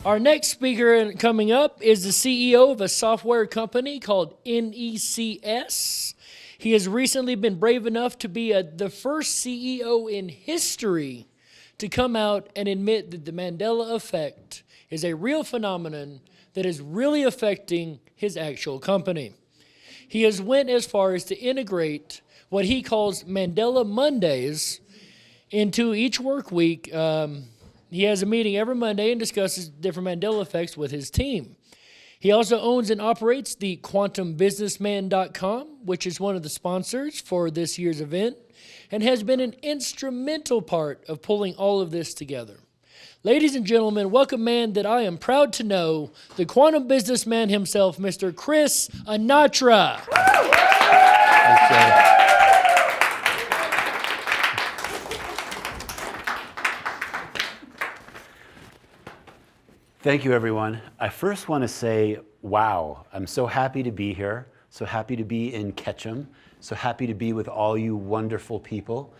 Our next speaker coming up is the CEO of a software company called NECS. He has recently been brave enough to be the first CEO in history to come out and admit that the Mandela Effect is a real phenomenon that is really affecting his actual company. He has went as far as to integrate what he calls Mandela Mondays into each work week. He has a meeting every Monday and discusses different Mandela effects with his team. He also owns and operates the quantumbusinessman.com, which is one of the sponsors for this year's event, and has been an instrumental part of pulling all of this together. Ladies and gentlemen, welcome man that I am proud to know, the quantum businessman himself, Mr. Chris Anatra. Thank you, everyone. I first want to say, wow, I'm so happy to be here, so happy to be in Ketchum, so happy to be with all you wonderful people.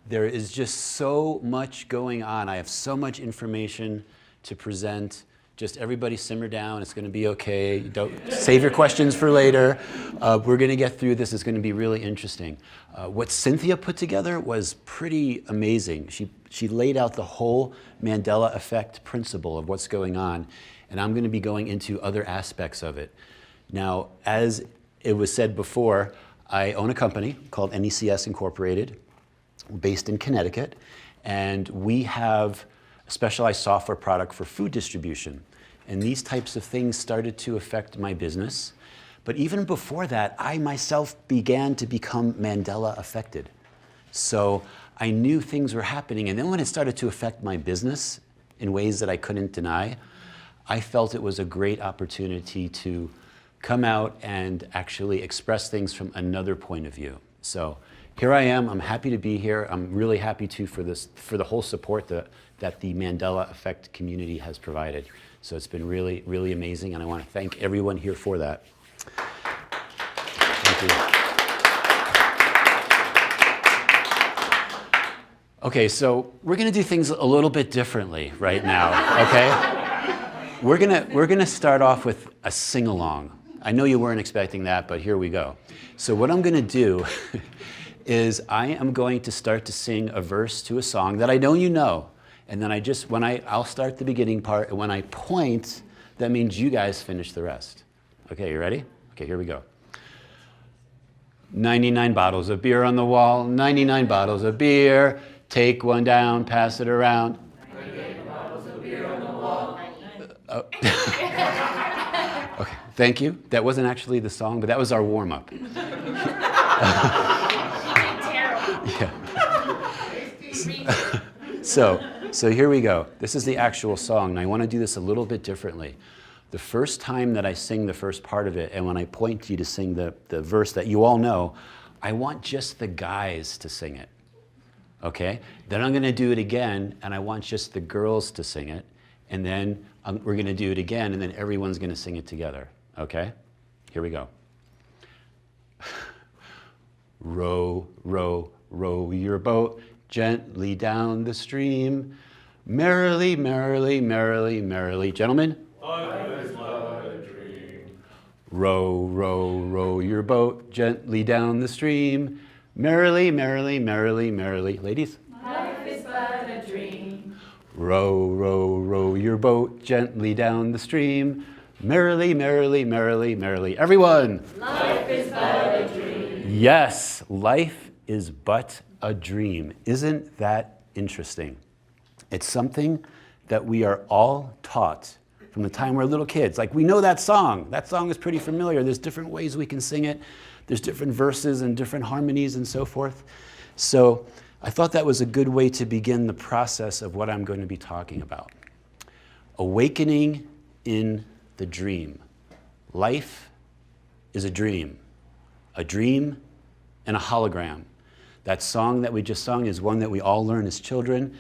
There is just so much going on. I have so much information to present. Just everybody simmer down. It's going to be okay. Don't save your questions for later. We're going to get through this. It's going to be really interesting. What Cynthia put together was pretty amazing. She laid out the whole Mandela Effect principle of what's going on, and I'm going to be going into other aspects of it. Now, as it was said before, I own a company called NECS Incorporated, based in Connecticut, and we have a specialized software product for food distribution. And these types of things started to affect my business. But even before that, I myself began to become Mandela affected. So I knew things were happening. And then when it started to affect my business in ways that I couldn't deny, I felt it was a great opportunity to come out and actually express things from another point of view. So here I am. I'm happy to be here. I'm really happy too for the whole support that the Mandela Effect community has provided. So it's been really, really amazing, and I want to thank everyone here for that. Thank you. Okay, so we're going to do things a little bit differently right now, okay? We're gonna start off with a sing-along. I know you weren't expecting that, but here we go. So what I'm going to do is I am going to start to sing a verse to a song that I know you know. And then I'll start the beginning part, and when I point, that means you guys finish the rest. Okay, you ready? Okay, here we go. 99 bottles of beer on the wall, 99 bottles of beer. Take one down, pass it around. 98 bottles of beer on the wall. Okay, thank you. That wasn't actually the song, but that was our warm-up. Yeah. So here we go. This is the actual song, and I want to do this a little bit differently. The first time that I sing the first part of it, and when I point to you to sing the verse that you all know, I want just the guys to sing it, okay? Then I'm going to do it again, and I want just the girls to sing it, and then we're going to do it again, and then everyone's going to sing it together, okay? Here we go. Row, row, row your boat gently down the stream. Merrily, merrily, merrily, merrily. Gentlemen? Life is but a dream. Row, row, row your boat gently down the stream. Merrily, merrily, merrily, merrily. Ladies? Life is but a dream. Row, row, row your boat gently down the stream. Merrily, merrily, merrily, merrily. Everyone! Life is but a dream. Yes, life is but a dream. Isn't that interesting? It's something that we are all taught from the time we're little kids. Like, we know that song. That song is pretty familiar. There's different ways we can sing it. There's different verses and different harmonies and so forth. So I thought that was a good way to begin the process of what I'm going to be talking about. Awakening in the dream. Life is a dream and a hologram. That song that we just sung is one that we all learn as children.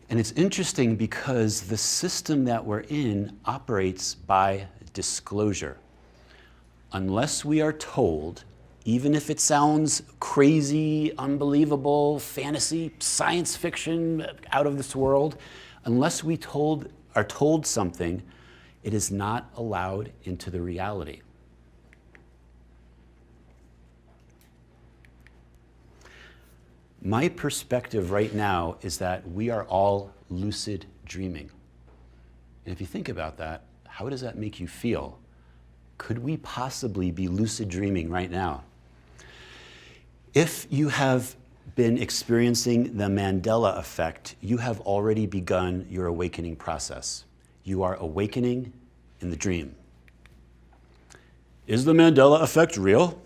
And it's interesting because the system that we're in operates by disclosure. Unless we are told, even if it sounds crazy, unbelievable, fantasy, science fiction, out of this world, unless we are told something, It is not allowed into the reality. My perspective right now is that we are all lucid dreaming. And if you think about that, how does that make you feel? Could we possibly be lucid dreaming right now? If you have been experiencing the Mandela Effect, you have already begun your awakening process. You are awakening in the dream. Is the Mandela Effect real?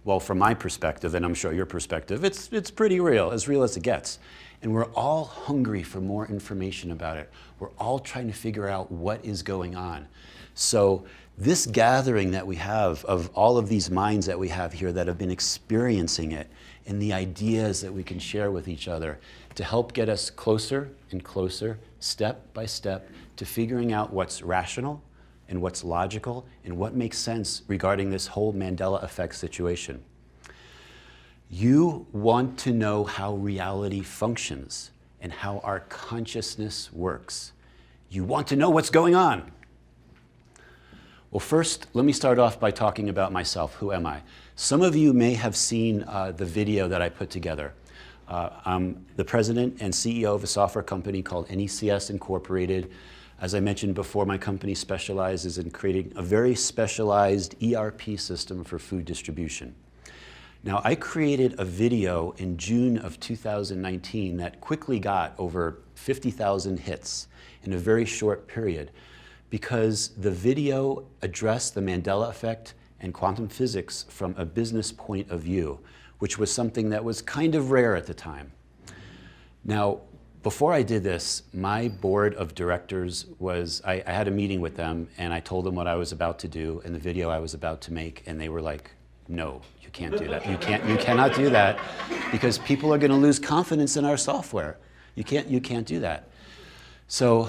Well, from my perspective, and I'm sure your perspective, it's pretty real as it gets. And we're all hungry for more information about it. We're all trying to figure out what is going on. So this gathering that we have of all of these minds that we have here that have been experiencing it, and the ideas that we can share with each other to help get us closer and closer, step by step, to figuring out what's rational and what's logical and what makes sense regarding this whole Mandela Effect situation. You want to know how reality functions and how our consciousness works. You want to know what's going on. Well, first, let me start off by talking about myself. Who am I? Some of you may have seen the video that I put together. I'm the president and CEO of a software company called NECS Incorporated. As I mentioned before, my company specializes in creating a very specialized ERP system for food distribution. Now, I created a video in June of 2019 that quickly got over 50,000 hits in a very short period because the video addressed the Mandela Effect and quantum physics from a business point of view, which was something that was kind of rare at the time. Now, before I did this, my board of directors was, I had a meeting with them and I told them what I was about to do and the video I was about to make, and they were like, no, you can't do that. You cannot do that because people are gonna lose confidence in our software. You can't do that. So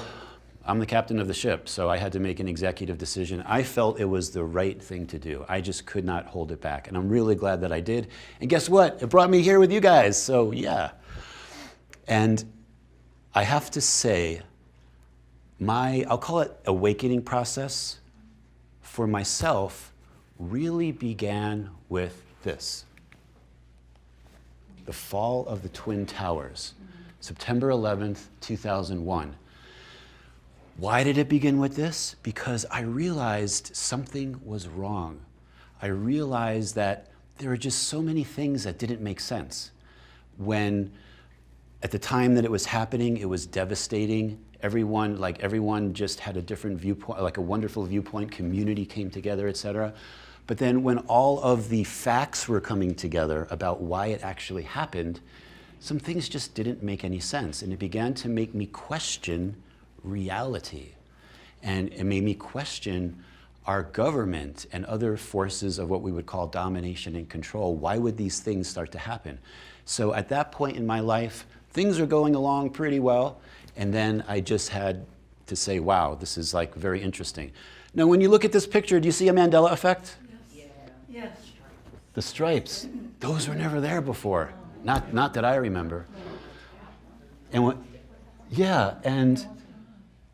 I'm the captain of the ship, so I had to make an executive decision. I felt it was the right thing to do. I just could not hold it back, and I'm really glad that I did. And guess what? It brought me here with you guys, so yeah. And I have to say, I'll call it awakening process for myself really began with this. The fall of the Twin Towers, September 11th, 2001. Why did it begin with this? Because I realized something was wrong. I realized that there were just so many things that didn't make sense. When, at the time that it was happening, it was devastating. Everyone just had a different viewpoint, like a wonderful viewpoint, community came together, etc. But then when all of the facts were coming together about why it actually happened, some things just didn't make any sense. And it began to make me question reality. And it made me question our government and other forces of what we would call domination and control. Why would these things start to happen? So at that point in my life, things are going along pretty well. And then I just had to say, wow, this is like very interesting. Now, when you look at this picture, do you see a Mandela Effect? Yes. Yes. The stripes, those were never there before. Not that I remember. And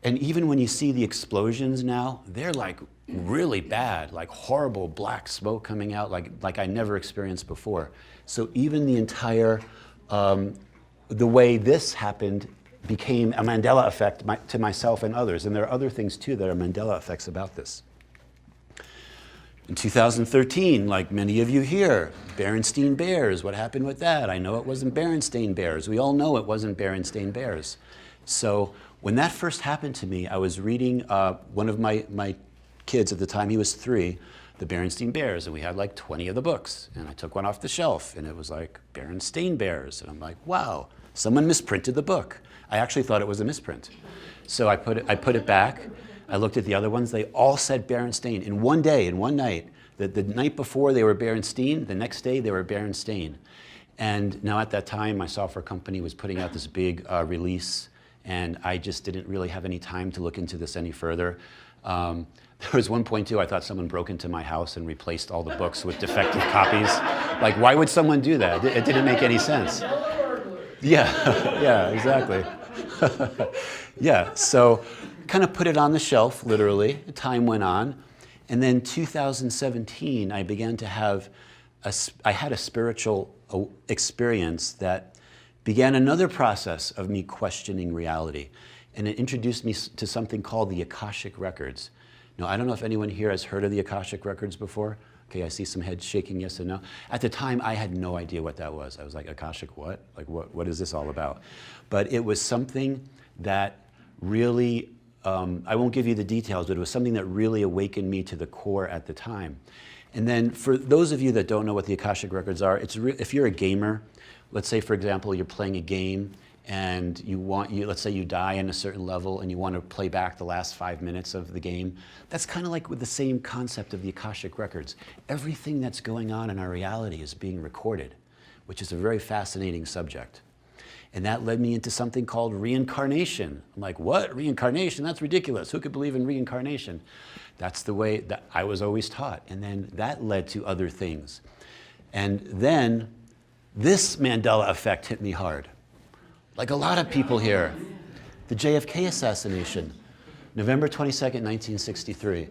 and even when you see the explosions now, they're like really bad, like horrible black smoke coming out, like I never experienced before. So even the entire, the way this happened became a Mandela Effect to myself and others. And there are other things too that are Mandela Effects about this. In 2013, like many of you here, Berenstain Bears, what happened with that? I know it wasn't Berenstain Bears. We all know it wasn't Berenstain Bears. So when that first happened to me, I was reading one of my kids at the time, he was 3, the Berenstain Bears, and we had like 20 of the books. And I took one off the shelf, and it was like Berenstain Bears. And I'm like, wow, someone misprinted the book. I actually thought it was a misprint. So I put it back. I looked at the other ones. They all said Berenstain in one day, in one night. The night before they were Berenstain, the next day they were Berenstain. And now at that time, my software company was putting out this big release, and I just didn't really have any time to look into this any further. There was one point too, I thought someone broke into my house and replaced all the books with defective copies. Like, why would someone do that? It didn't make any sense. Yeah, yeah, exactly. Yeah, so kind of put it on the shelf, literally. Time went on. And then 2017, I began to have, I had a spiritual experience that began another process of me questioning reality. And it introduced me to something called the Akashic Records. Now, I don't know if anyone here has heard of the Akashic Records before. Okay, I see some heads shaking yes and no. At the time, I had no idea what that was. I was like, Akashic what? Like, what is this all about? But it was something that really, I won't give you the details, but it was something that really awakened me to the core at the time. And then for those of you that don't know what the Akashic Records are, if you're a gamer, let's say, for example, you're playing a game and let's say you die in a certain level and you want to play back the last 5 minutes of the game. That's kind of like with the same concept of the Akashic Records. Everything that's going on in our reality is being recorded, which is a very fascinating subject. And that led me into something called reincarnation. I'm like, what? Reincarnation? That's ridiculous. Who could believe in reincarnation? That's the way that I was always taught. And then that led to other things. And then this Mandela effect hit me hard. Like a lot of people here. The JFK assassination, November 22nd, 1963.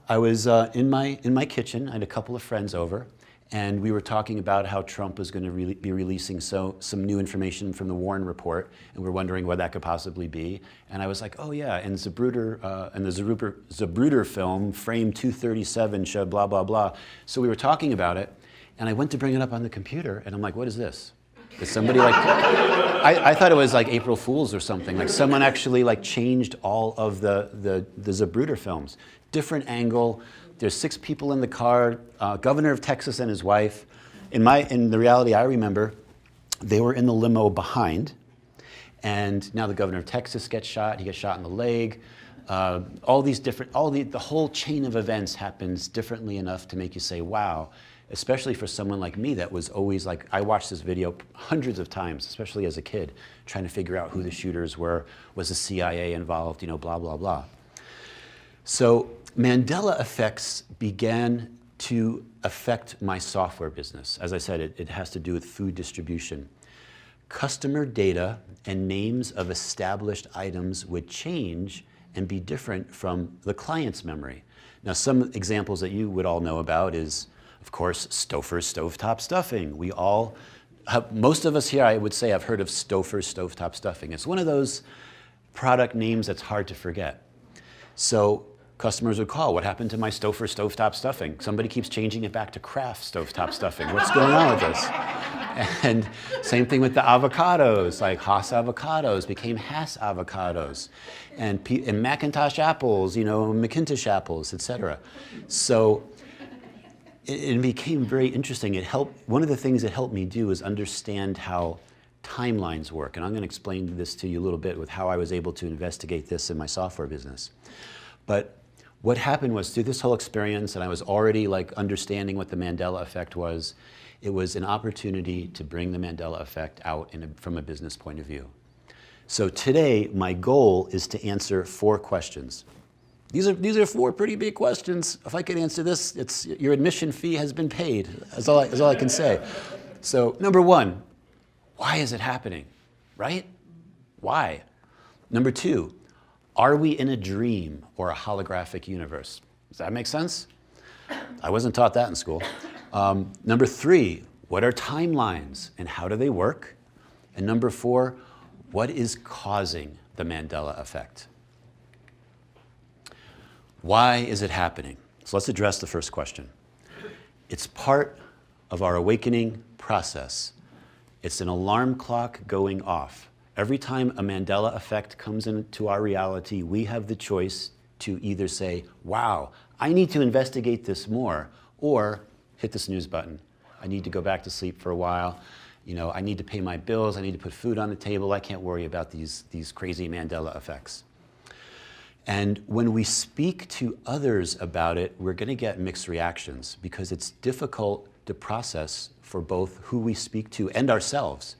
I was in my kitchen. I had a couple of friends over. And we were talking about how Trump was going to be releasing some new information from the Warren Report, and we were wondering what that could possibly be. And I was like, oh yeah, and Zapruder, and the Zapruder film, Frame 237, showed blah, blah, blah. So we were talking about it, and I went to bring it up on the computer, and I'm like, what is this? Is somebody like, I thought it was like April Fool's or something. Like someone actually like changed all of the Zapruder films. Different angle. There's 6 people in the car, governor of Texas and his wife. In the reality I remember, they were in the limo behind, and now the governor of Texas gets shot. He gets shot in the leg. The whole chain of events happens differently enough to make you say, wow, especially for someone like me that was always like, I watched this video hundreds of times, especially as a kid, trying to figure out who the shooters were, was the CIA involved, blah, blah, blah. So Mandela effects began to affect my software business. As I said, it has to do with food distribution. Customer data and names of established items would change and be different from the client's memory. Now, some examples that you would all know about is, of course, Stouffer's stovetop stuffing. Most of us here, I would say, have heard of Stouffer's stovetop stuffing. It's one of those product names that's hard to forget. So customers would call, what happened to my Stouffer's stovetop stuffing? Somebody keeps changing it back to Kraft stovetop stuffing. What's going on with this? And same thing with the avocados, like Haas avocados became Hass avocados. And Macintosh apples, McIntosh apples, etc. So it became very interesting. One of the things it helped me do is understand how timelines work. And I'm going to explain this to you a little bit with how I was able to investigate this in my software business. But what happened was through this whole experience, and I was already like understanding what the Mandela effect was, it was an opportunity to bring the Mandela effect out from a business point of view. So today, my goal is to answer 4 questions. These are 4 pretty big questions. If I could answer this, your admission fee has been paid. That's all I can say. So number 1, why is it happening, right? Why? Number 2, are we in a dream or a holographic universe? Does that make sense? I wasn't taught that in school. Number 3, what are timelines and how do they work? And number 4, what is causing the Mandela effect? Why is it happening? So let's address the first question. It's part of our awakening process. It's an alarm clock going off. Every time a Mandela effect comes into our reality, we have the choice to either say, wow, I need to investigate this more, or hit the snooze button. I need to go back to sleep for a while. I need to pay my bills. I need to put food on the table. I can't worry about these crazy Mandela effects. And when we speak to others about it, we're going to get mixed reactions because it's difficult to process for both who we speak to and ourselves.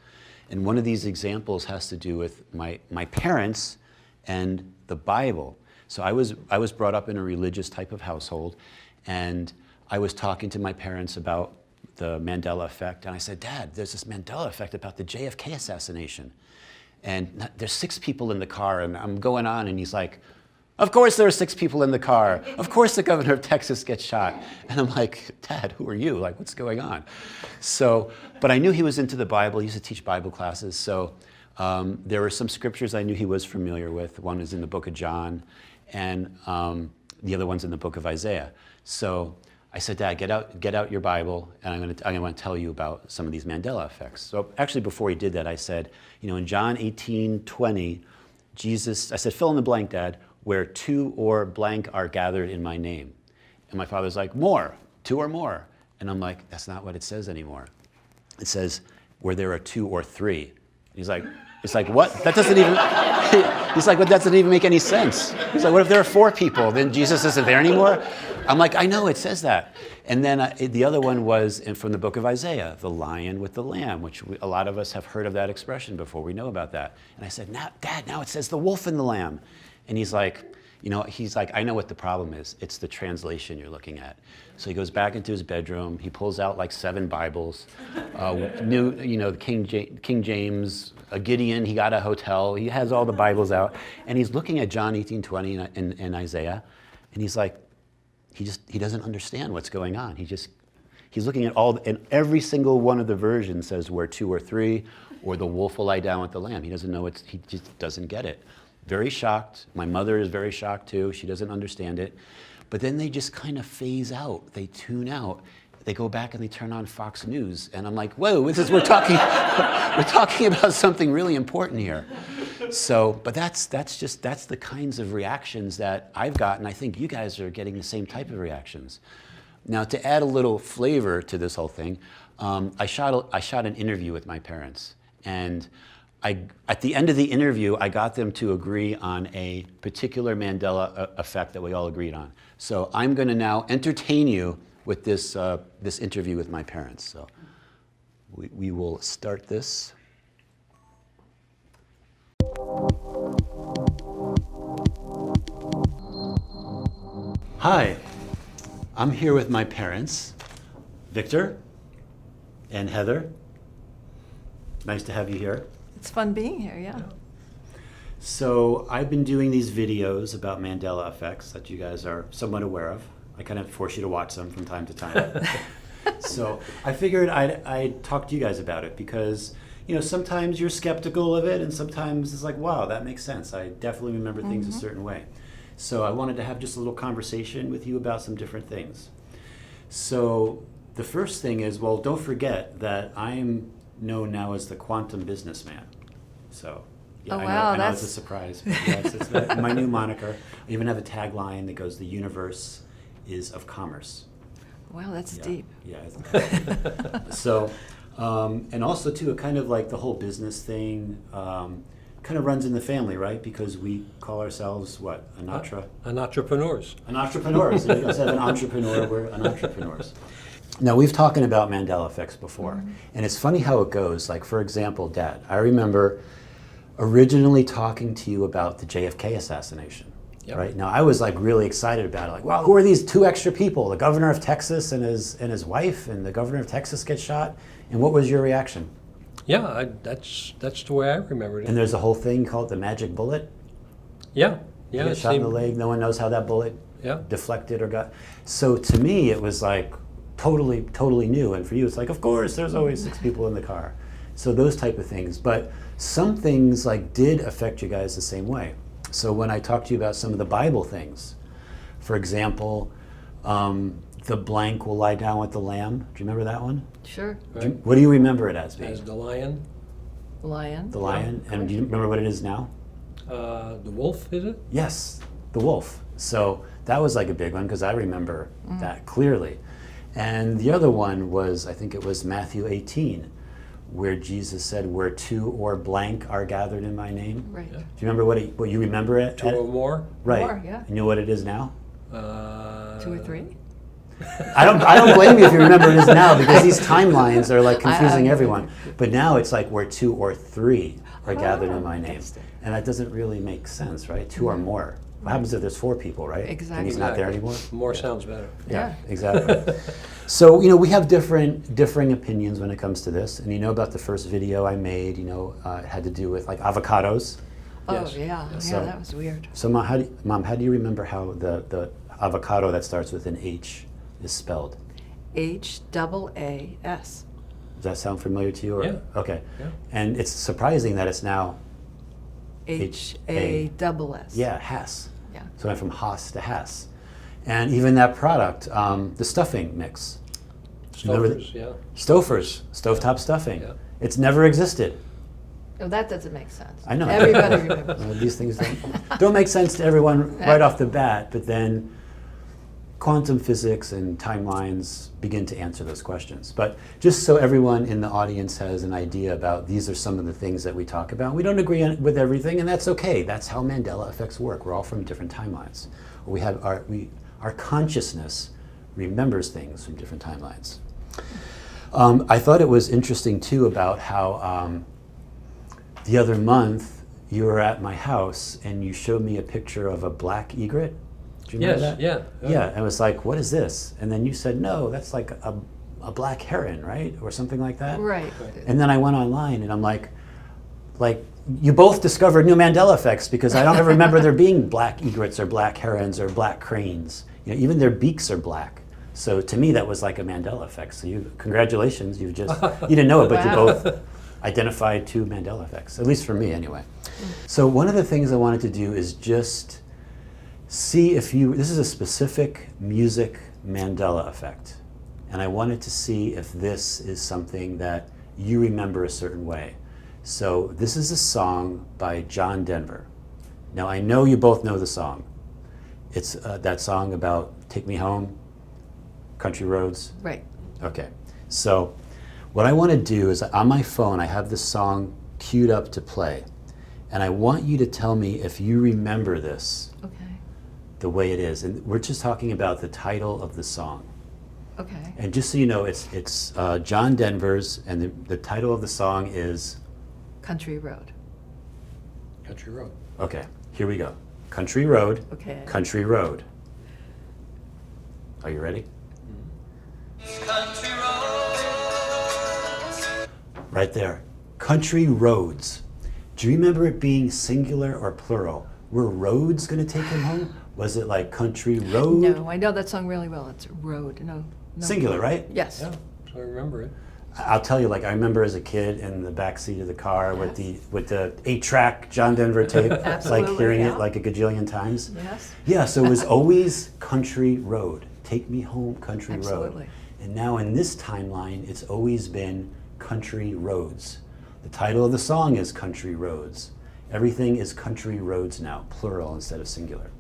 And one of these examples has to do with my parents and the Bible. So I was brought up in a religious type of household, and I was talking to my parents about the Mandela effect, and I said, Dad, there's this Mandela effect about the JFK assassination. And there's 6 people in the car, and I'm going on, and he's like, Of course there are 6 people in the car. Of course the governor of Texas gets shot. And I'm like, Dad, who are you? Like, what's going on? So, but I knew he was into the Bible. He used to teach Bible classes. So there were some scriptures I knew he was familiar with. One is in the book of John, and the other one's in the book of Isaiah. So I said, Dad, get out your Bible, and I'm going to tell you about some of these Mandela effects. So actually, before he did that, I said, in John 18:20, Jesus, I said, fill in the blank, Dad, where 2 or blank are gathered in my name. And my father's like, more, 2 or more. And I'm like, that's not what it says anymore. It says where there are 2 or 3. He's like, it's like, what? That doesn't even, he's like, well, that doesn't even make any sense. He's like, what if there are 4 people? Then Jesus isn't there anymore? I'm like, I know, it says that. And then the other one was from the book of Isaiah, the lion with the lamb, which a lot of us have heard of that expression before. We know about that. And I said, Dad, now it says the wolf and the lamb. And he's like, I know what the problem is. It's the translation you're looking at. So he goes back into his bedroom. He pulls out like 7 Bibles, King James, a Gideon. He got a hotel. He has all the Bibles out, and he's looking at John 18:20 in Isaiah, and he's like, he doesn't understand what's going on. He's looking at and every single one of the versions says where 2 or 3, or the wolf will lie down with the lamb. He doesn't know he just doesn't get it. Very shocked. My mother is very shocked too. She doesn't understand it. But then they just kind of phase out. They tune out. They go back and they turn on Fox News. And I'm like, whoa, we're talking about something really important here. So, but that's the kinds of reactions that I've gotten. I think you guys are getting the same type of reactions. Now, to add a little flavor to this whole thing, I shot an interview with my parents. And at the end of the interview, I got them to agree on a particular Mandela effect that we all agreed on. So I'm going to now entertain you with this interview with my parents. So we will start this. Hi, I'm here with my parents, Victor and Heather. Nice to have you here. It's fun being here, yeah. So I've been doing these videos about Mandela effects that you guys are somewhat aware of. I kind of force you to watch them from time to time. So I figured I'd talk to you guys about it because, sometimes you're skeptical of it and sometimes it's like, wow, that makes sense. I definitely remember things a certain way. So I wanted to have just a little conversation with you about some different things. So the first thing is, well, don't forget that I'm known now as the quantum businessman. So yeah, I know it's a surprise. But yes, it's my new moniker. I even have a tagline that goes, "The universe is of commerce." Wow, that's deep. Yeah. So, and also too, kind of like the whole business thing kind of runs in the family, right? Because we call ourselves what? Anatra? Entrepreneurs. An entrepreneurs. Instead of an entrepreneur, we're an entrepreneurs. Now, we've talking about Mandela effects before, and it's funny how it goes. Like, for example, Dad, I remember originally talking to you about the JFK assassination. Yep. Right? Now, I was like really excited about it. Like, wow, who are these 2 extra people? The governor of Texas and his wife, and the governor of Texas gets shot. And what was your reaction? Yeah, that's the way I remembered it. And there's a whole thing called the magic bullet. Yeah. You get shot in the leg. No one knows how that bullet deflected or got. So to me, it was like totally new. And for you, it's like, of course, there's always 6 people in the car. So those type of things. But some things like did affect you guys the same way. So when I talked to you about some of the Bible things, for example, the blank will lie down with the lamb. Do you remember that one? Sure. Right. What do you remember it as being? As the lion. Lion. The lion. And do you remember what it is now? The wolf, is it? Yes, the wolf. So that was like a big one because I remember that clearly. And the other one was, I think it was Matthew 18, where Jesus said, where 2 or blank are gathered in my name. Right. Yeah. Do you remember what you remember it? 2 or more? Right. More, yeah. You know what it is now? 2 or 3? I don't blame you if you remember it is now because these timelines are like confusing everyone. But now it's like where 2 or 3 are gathered in my name. And that doesn't really make sense, right? 2 or more. What happens if there's 4 people, right? Exactly. And he's not there anymore? More sounds better. Yeah, exactly. So, we have differing opinions when it comes to this. And you know about the first video I made, it had to do with like avocados. Oh, Yes. yeah. Yeah, So- that was weird. So, Mom, how do you remember how the avocado that starts with an H is spelled? HAAS. Does that sound familiar to you? Or? Yeah. Okay. Yeah. And it's surprising that it's now, HASS. yeah, Hass. Yeah. So it went from Haas to Hass. And even that product, the stuffing mix. Remember Stofers, yeah. Stouffer's, stovetop stuffing. Yeah. It's never existed. Oh, that doesn't make sense. I know. Everybody remembers. These things don't make sense to everyone right off the bat, but then quantum physics and timelines begin to answer those questions. But just so everyone in the audience has an idea about, these are some of the things that we talk about. We don't agree with everything, and that's okay. That's how Mandela effects work. We're all from different timelines. We have our consciousness remembers things from different timelines. I thought it was interesting too about how the other month you were at my house and you showed me a picture of a black egret. Do you remember Yes, that? yeah. Yeah, and I was like, what is this? And then you said, no, that's like a black heron, right? Or something like that. Right. And then I went online and I'm like, you both discovered new Mandela effects, because I don't ever remember there being black egrets or black herons or black cranes. You know, even their beaks are black. So to me, that was like a Mandela effect. So congratulations, you didn't know it, but you Wow. both identified two Mandela effects, at least for me anyway. So one of the things I wanted to do is just see if this is a specific music Mandela effect. And I wanted to see if this is something that you remember a certain way. So this is a song by John Denver. Now I know you both know the song. It's that song about Take Me Home, Country Roads. Right. Okay, so what I want to do is on my phone I have this song queued up to play, and I want you to tell me if you remember this Okay. the way it is. And we're just talking about the title of the song. Okay. And just so you know, it's John Denver's, and the title of the song is, Country Road. Country Road. okay, here we go. Country Road, Okay. Country Road. Are you ready? Country roads. Right there. Country roads. Do you remember it being singular or plural? Were roads going to take him home? Was it like country road? No, I know that song really well. It's Road. No. Singular, right? Yes. Yeah, so I remember it. I'll tell you, like, I remember as a kid in the back seat of the car with the 8-track John Denver tape, like Absolutely, hearing yeah. it like a gajillion times. Yes. Yeah, so it was always country road. Take me home, country road. Absolutely. And now in this timeline, it's always been country roads. The title of the song is Country Roads. Everything is country roads now, plural instead of singular.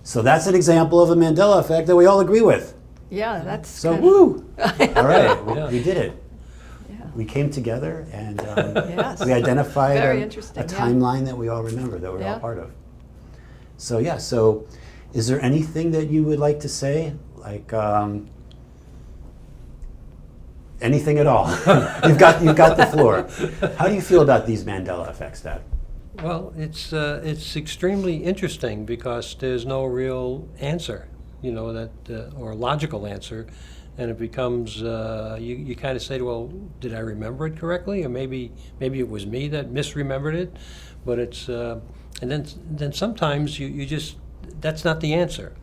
So that's an example of a Mandela effect that we all agree with. Yeah, that's So kind woo! All right, Yeah. we did it. Yeah. We came together and Yes. we identified Very a interesting, yeah. timeline that we all remember, that we're all Yeah. part of. So yeah, so is there anything that you would like to say? Like anything at all? You've got the floor. How do you feel about these Mandela effects, Dad? Well, it's extremely interesting because there's no real answer, you know, that or logical answer, and it becomes you kind of say, well, did I remember it correctly, or maybe it was me that misremembered it, but it's and then sometimes you just, that's not the answer.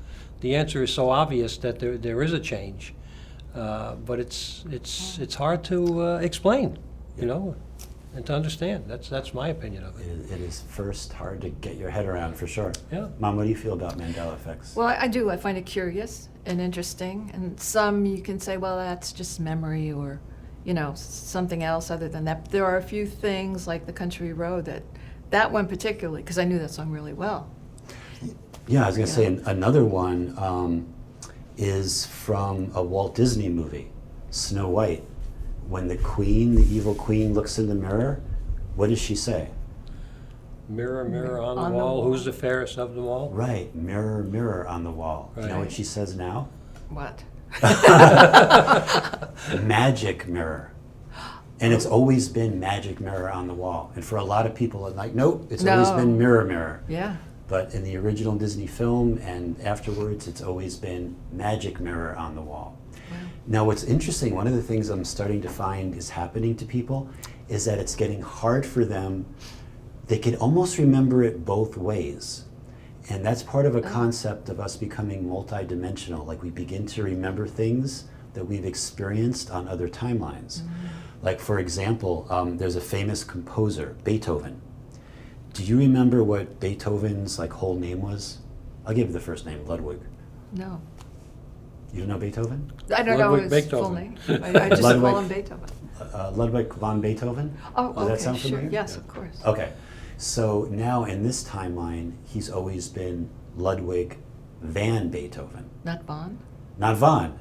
The answer is so obvious that there is a change, but it's hard to explain, you know, and to understand. That's my opinion of it. It is first hard to get your head around, for sure. Yeah. Mom, what do you feel about Mandela effects? Well, I do. I find it curious and interesting. And some you can say, well, that's just memory or, you know, something else other than that. But there are a few things like the Country Road that one particularly, because I knew that song really well. Yeah, I was going to say another one is from a Walt Disney movie, Snow White. When the evil queen, looks in the mirror, what does she say? Mirror, mirror on On the the wall, wall. who's the fairest of them all? Right, mirror, mirror on the wall. You know what Right. she says now? What? Magic mirror. And it's always been magic mirror on the wall. And for a lot of people, it's like, nope, it's always No. been mirror, mirror. Yeah. But in the original Disney film and afterwards, it's always been magic mirror on the wall. Now, what's interesting, one of the things I'm starting to find is happening to people is that it's getting hard for them they could almost remember it both ways. And that's part of a concept of us becoming multidimensional. Like we begin to remember things that we've experienced on other timelines. Like for example, there's a famous composer, Beethoven. Do you remember what Beethoven's like whole name was? I'll give you the first name, Ludwig. No. You don't know Beethoven? I don't know Ludwig his full Beethoven. name. I just Ludwig. call him Beethoven. Ludwig von Beethoven? Oh, Does that okay, sound sure. familiar? Yes, of course. Okay, so now in this timeline, he's always been Ludwig van Beethoven, Not Bond? not von.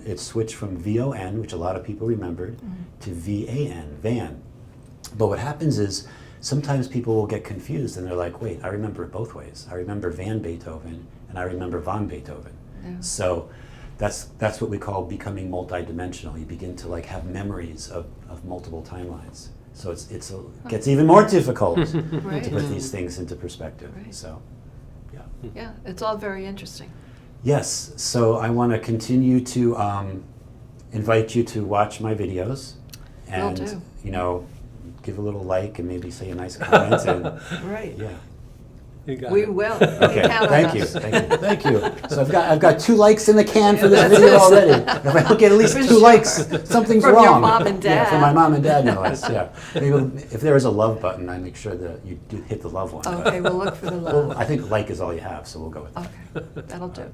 It switched from VON, which a lot of people remembered, to VAN, van. But what happens is sometimes people will get confused and they're like, wait, I remember it both ways. I remember van Beethoven and I remember von Beethoven. Yeah. So that's what we call becoming multidimensional. You begin to like have memories of multiple timelines. So it gets even more difficult Right. to put these things into perspective. Right. So, yeah. Yeah, it's all very interesting. Yes, so I want to continue to invite you to watch my videos and, do. you know, give a little like and maybe say a nice comment and, Right. yeah. You got We it. will. Okay, Count on thank you, us. thank you. So I've got 2 likes in the can for this video already. If I don't get at least For 2 sure. likes, something's From wrong. your mom and Yeah, dad. from my mom and dad, no less. Yeah. Maybe if there is a love button, I make sure that you do hit the love one. but- Okay, we'll look for the Well, love. I think like is all you have, so we'll go with that. Okay, that'll do.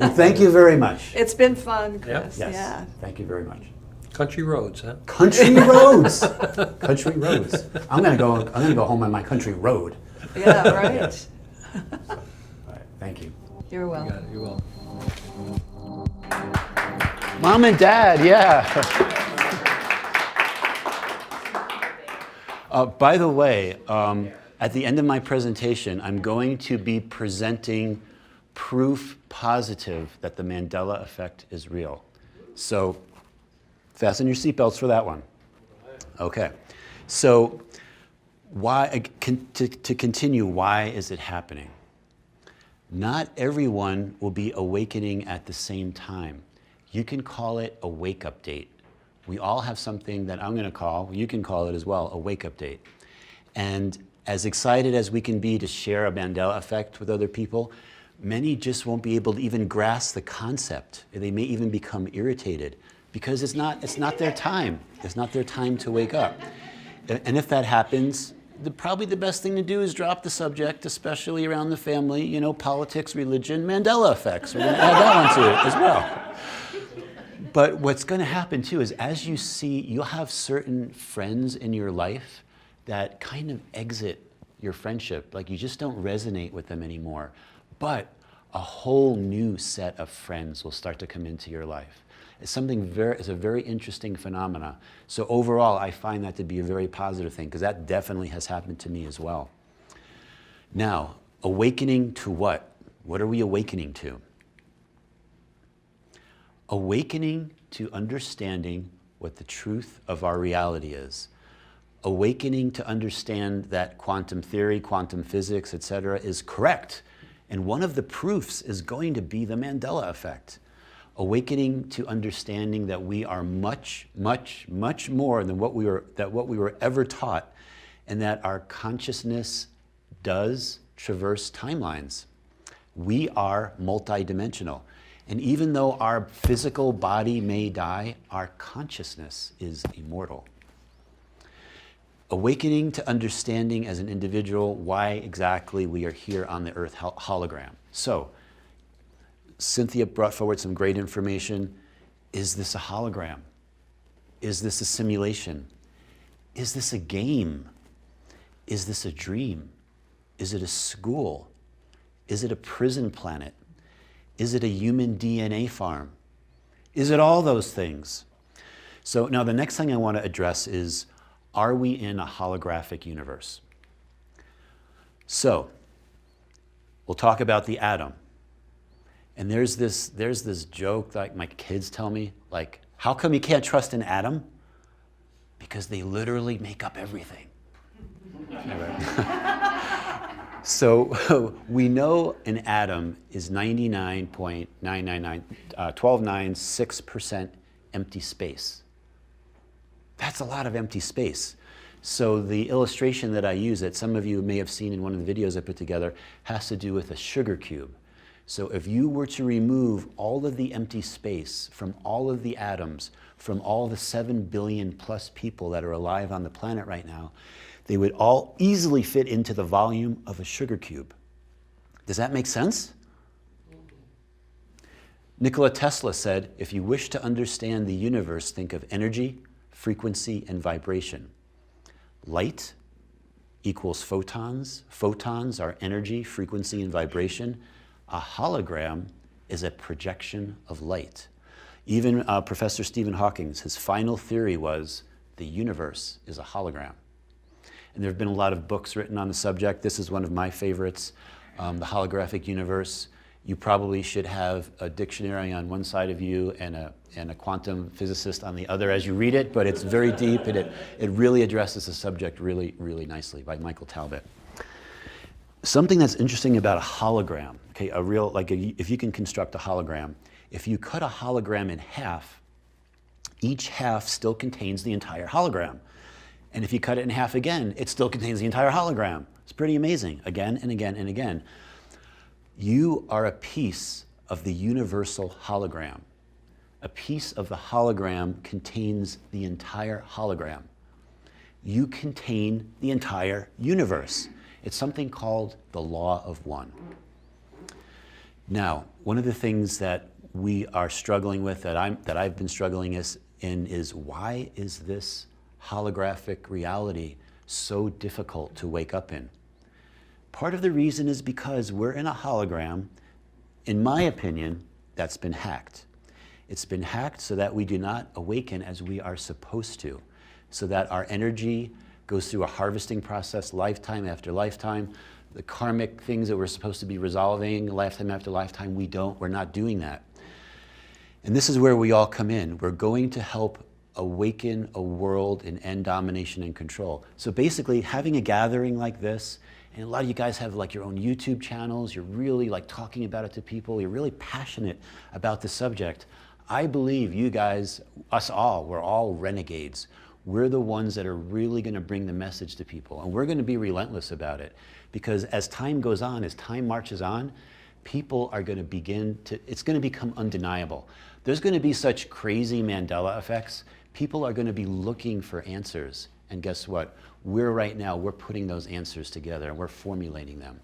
Well, thank you very much. It's been fun, Chris. Yes, Yeah. thank you very much. Country roads, huh? Country roads. Country roads. I'm gonna go home on my country road. Yeah, right. Yes. All right, thank you. You're You welcome. got it, you're welcome. Mom and Dad, yeah. By the way, at the end of my presentation, I'm going to be presenting proof positive that the Mandela Effect is real. So fasten your seatbelts for that one. Okay. So to continue, why is it happening? Not everyone will be awakening at the same time. You can call it a wake-up date. We all have something that I'm going to call, you can call it as well, a wake-up date. And as excited as we can be to share a Mandela effect with other people, many just won't be able to even grasp the concept. They may even become irritated because it's not their time. It's not their time to wake up. And if that happens, probably the best thing to do is drop the subject, especially around the family, you know, politics, religion, Mandela effects. We're going to add that one to it as well. But what's going to happen too is as you see, you'll have certain friends in your life that kind of exit your friendship. Like you just don't resonate with them anymore. But a whole new set of friends will start to come into your life. It's a very interesting phenomena. So overall, I find that to be a very positive thing because that definitely has happened to me as well. Now, awakening to what? What are we awakening to? Awakening to understanding what the truth of our reality is. Awakening to understand that quantum theory, quantum physics, etc., is correct. And one of the proofs is going to be the Mandela effect. Awakening to understanding that we are much, much, much more than what we were ever taught, and that our consciousness does traverse timelines. We are multidimensional. And even though our physical body may die, our consciousness is immortal. Awakening to understanding as an individual why exactly we are here on the earth hologram. So, Cynthia brought forward some great information. Is this a hologram? Is this a simulation? Is this a game? Is this a dream? Is it a school? Is it a prison planet? Is it a human DNA farm? Is it all those things? So now the next thing I want to address is, are we in a holographic universe? So, we'll talk about the atom. And there's this joke like my kids tell me, like, how come you can't trust an atom? Because they literally make up everything. So we know an atom is 129.6% empty space. That's a lot of empty space. So the illustration that I use that some of you may have seen in one of the videos I put together has to do with a sugar cube. So if you were to remove all of the empty space from all of the atoms, from all the 7 billion plus people that are alive on the planet right now, they would all easily fit into the volume of a sugar cube. Does that make sense? Nikola Tesla said, if you wish to understand the universe, think of energy, frequency, and vibration. Light equals photons. Photons are energy, frequency, and vibration. A hologram is a projection of light. Even Professor Stephen Hawking, his final theory was the universe is a hologram. And there have been a lot of books written on the subject. This is one of my favorites, The Holographic Universe. You probably should have a dictionary on one side of you and a quantum physicist on the other as you read it, but it's very deep and it really addresses the subject really, really nicely, by Michael Talbot. Something that's interesting about a hologram, okay, if you can construct a hologram, if you cut a hologram in half, each half still contains the entire hologram. And if you cut it in half again, it still contains the entire hologram. It's pretty amazing, again and again and again. You are a piece of the universal hologram. A piece of the hologram contains the entire hologram. You contain the entire universe. It's something called the law of one. Now, one of the things that we are struggling with, that I've been struggling in, is why is this holographic reality so difficult to wake up in? Part of the reason is because we're in a hologram, in my opinion, that's been hacked. It's been hacked so that we do not awaken as we are supposed to, so that our energy goes through a harvesting process lifetime after lifetime. The karmic things that we're supposed to be resolving lifetime after lifetime, we're not doing that. And this is where we all come in. We're going to help awaken a world and end domination and control. So basically, having a gathering like this, and a lot of you guys have like your own YouTube channels, you're really like talking about it to people, you're really passionate about the subject. I believe you guys, us all, we're all renegades. We're the ones that are really going to bring the message to people, and we're going to be relentless about it, because as time goes on, as time marches on, people are going to it's going to become undeniable. There's going to be such crazy Mandela effects. People are going to be looking for answers, and guess what? We're putting those answers together, and we're formulating them.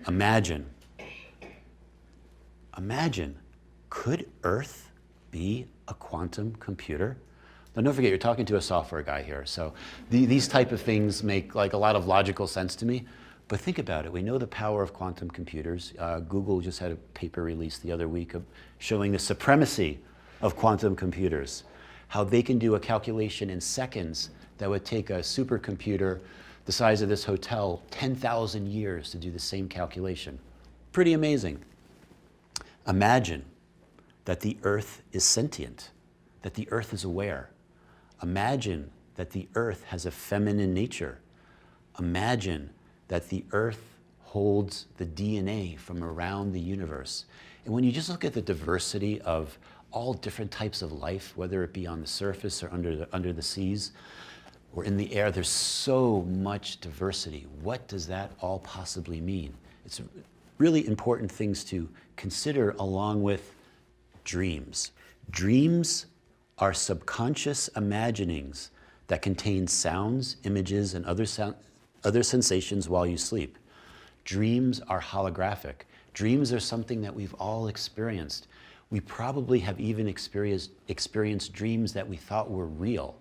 Imagine, could Earth be a quantum computer? Now, don't forget, you're talking to a software guy here, so these type of things make like a lot of logical sense to me. But think about it. We know the power of quantum computers. Google just had a paper released the other week showing the supremacy of quantum computers, how they can do a calculation in seconds that would take a supercomputer the size of this hotel 10,000 years to do the same calculation. Pretty amazing. Imagine that the Earth is sentient, that the Earth is aware. Imagine that the Earth has a feminine nature. Imagine that the Earth holds the DNA from around the universe. And when you just look at the diversity of all different types of life, whether it be on the surface or under the seas or in the air, there's so much diversity. What does that all possibly mean? It's really important things to consider, along with dreams. Dreams are subconscious imaginings that contain sounds, images, and other sensations while you sleep. Dreams are holographic. Dreams are something that we've all experienced. We probably have even experienced dreams that we thought were real.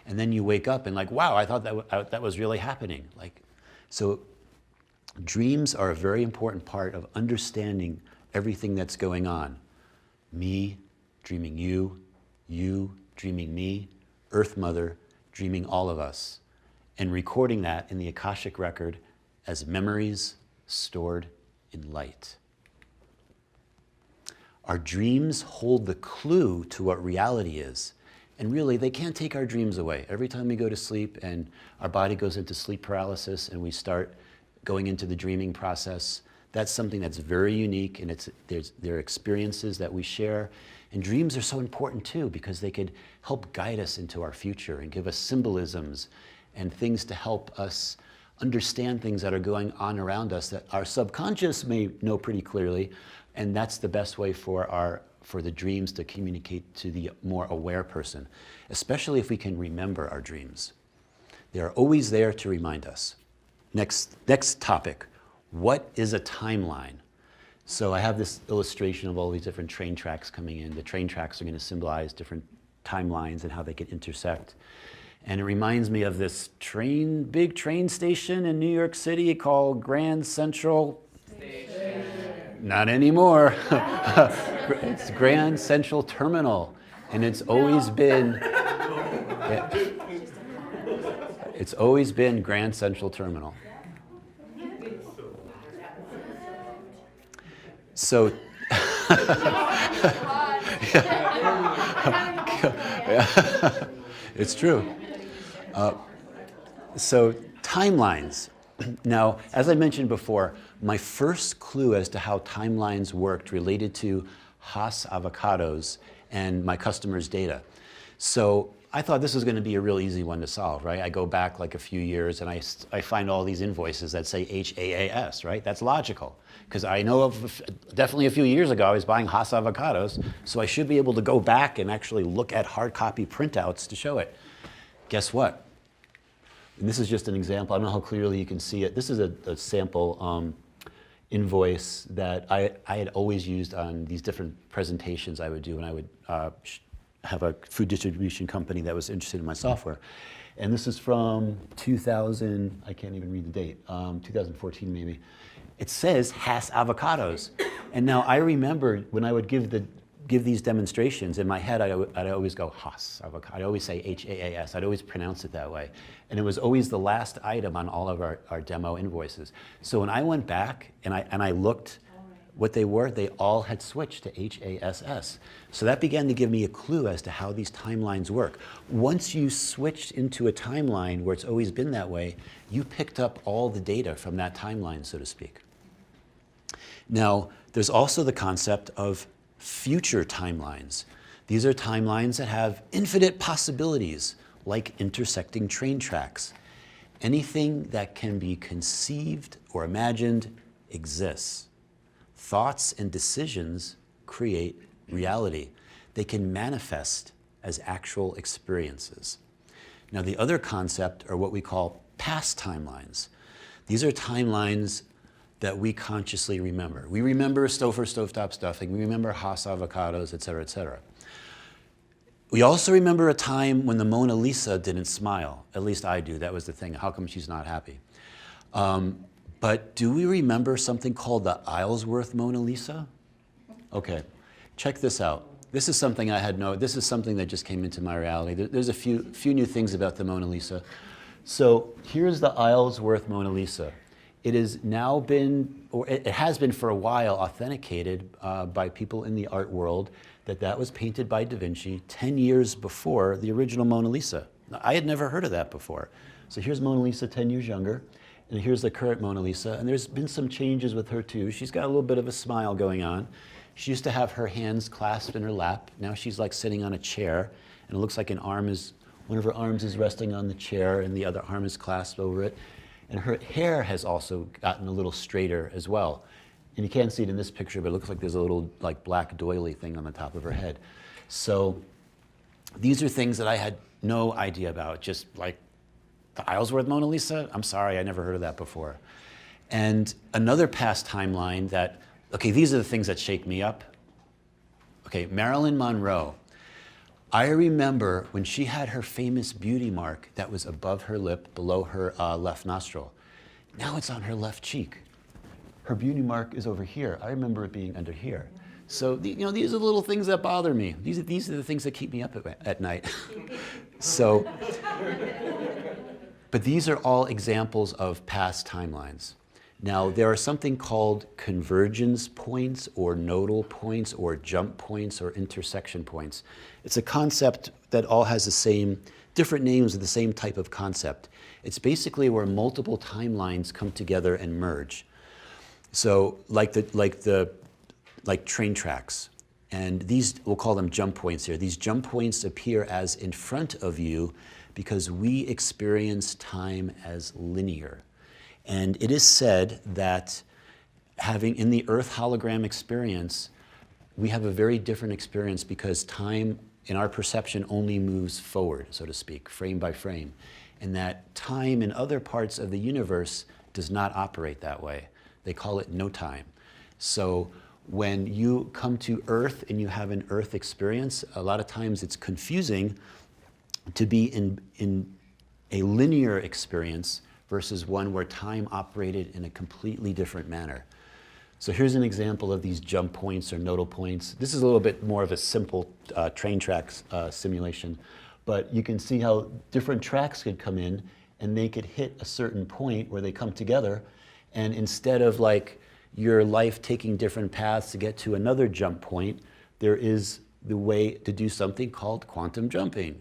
And then you wake up and like, wow, I thought that was really happening. So dreams are a very important part of understanding everything that's going on. Me dreaming you, you dreaming me, Earth Mother dreaming all of us, and recording that in the Akashic record as memories stored in light. Our dreams hold the clue to what reality is. And really, they can't take our dreams away. Every time we go to sleep and our body goes into sleep paralysis and we start going into the dreaming process, That's something that's very unique, and there are experiences that we share. And dreams are so important too, because they could help guide us into our future and give us symbolisms and things to help us understand things that are going on around us that our subconscious may know pretty clearly. And that's the best way for the dreams to communicate to the more aware person, especially if we can remember our dreams. They are always there to remind us. Next topic, what is a timeline? So I have this illustration of all these different train tracks coming in. The train tracks are going to symbolize different timelines and how they can intersect. And it reminds me of this big train station in New York City called Grand Central. Station. Not anymore. It's Grand Central Terminal. And it's always been Grand Central Terminal. So, it's true. So timelines. Now, as I mentioned before, my first clue as to how timelines worked related to Haas avocados and my customers' data. So I thought this was going to be a real easy one to solve, right? I go back like a few years and I find all these invoices that say HAAS, right? That's logical, because I know of definitely a few years ago I was buying Haas avocados, so I should be able to go back and actually look at hard copy printouts to show it. Guess what? And this is just an example. I don't know how clearly you can see it. This is a sample invoice that I had always used on these different presentations I would do when I would have a food distribution company that was interested in my software. And this is from 2000, I can't even read the date, 2014 maybe. It says Haas avocados. And now I remember when I would give these demonstrations, in my head I'd always go Haas avocado. I'd always say HAAS. I'd always pronounce it that way. And it was always the last item on all of our demo invoices. So when I went back and I looked what they were, they all had switched to HASS. So that began to give me a clue as to how these timelines work. Once you switched into a timeline where it's always been that way, you picked up all the data from that timeline, so to speak. Now, there's also the concept of future timelines. These are timelines that have infinite possibilities, like intersecting train tracks. Anything that can be conceived or imagined exists. Thoughts and decisions create reality. They can manifest as actual experiences. Now, the other concept are what we call past timelines. These are timelines that we consciously remember. We remember Stouffer stovetop stuffing, we remember Haas avocados, et cetera, et cetera. We also remember a time when the Mona Lisa didn't smile. At least I do. That was the thing. How come she's not happy? But do we remember something called the Isleworth Mona Lisa? Okay, check this out. This is something this is something that just came into my reality. There's a few new things about the Mona Lisa. So here's the Isleworth Mona Lisa. It has now been, or it has been for a while, authenticated by people in the art world that was painted by Da Vinci 10 years before the original Mona Lisa. Now, I had never heard of that before. So here's Mona Lisa 10 years younger, and here's the current Mona Lisa, and there's been some changes with her too. She's got a little bit of a smile going on. She used to have her hands clasped in her lap. Now she's like sitting on a chair, and it looks like one of her arms is resting on the chair, and the other arm is clasped over it. And her hair has also gotten a little straighter as well. And you can't see it in this picture, but it looks like there's a little like black doily thing on the top of her head. So these are things that I had no idea about, just like the Isleworth Mona Lisa. I'm sorry, I never heard of that before. And another past timeline that, okay, these are the things that shake me up. Okay, Marilyn Monroe. I remember when she had her famous beauty mark that was above her lip, below her left nostril. Now it's on her left cheek. Her beauty mark is over here. I remember it being under here. So these are the little things that bother me. These are the things that keep me up at night. So, but these are all examples of past timelines. Now, there are something called convergence points or nodal points or jump points or intersection points. It's a concept that all has the same, different names of the same type of concept. It's basically where multiple timelines come together and merge. So like train tracks. And these, we'll call them jump points here. These jump points appear as in front of you because we experience time as linear. And it is said that having in the Earth hologram experience, we have a very different experience because time in our perception only moves forward, so to speak, frame by frame. And that time in other parts of the universe does not operate that way. They call it no time. So when you come to Earth and you have an Earth experience, a lot of times it's confusing to be in a linear experience versus one where time operated in a completely different manner. So here's an example of these jump points or nodal points. This is a little bit more of a simple train tracks simulation, but you can see how different tracks could come in and they could hit a certain point where they come together, and instead of like your life taking different paths to get to another jump point, there is the way to do something called quantum jumping,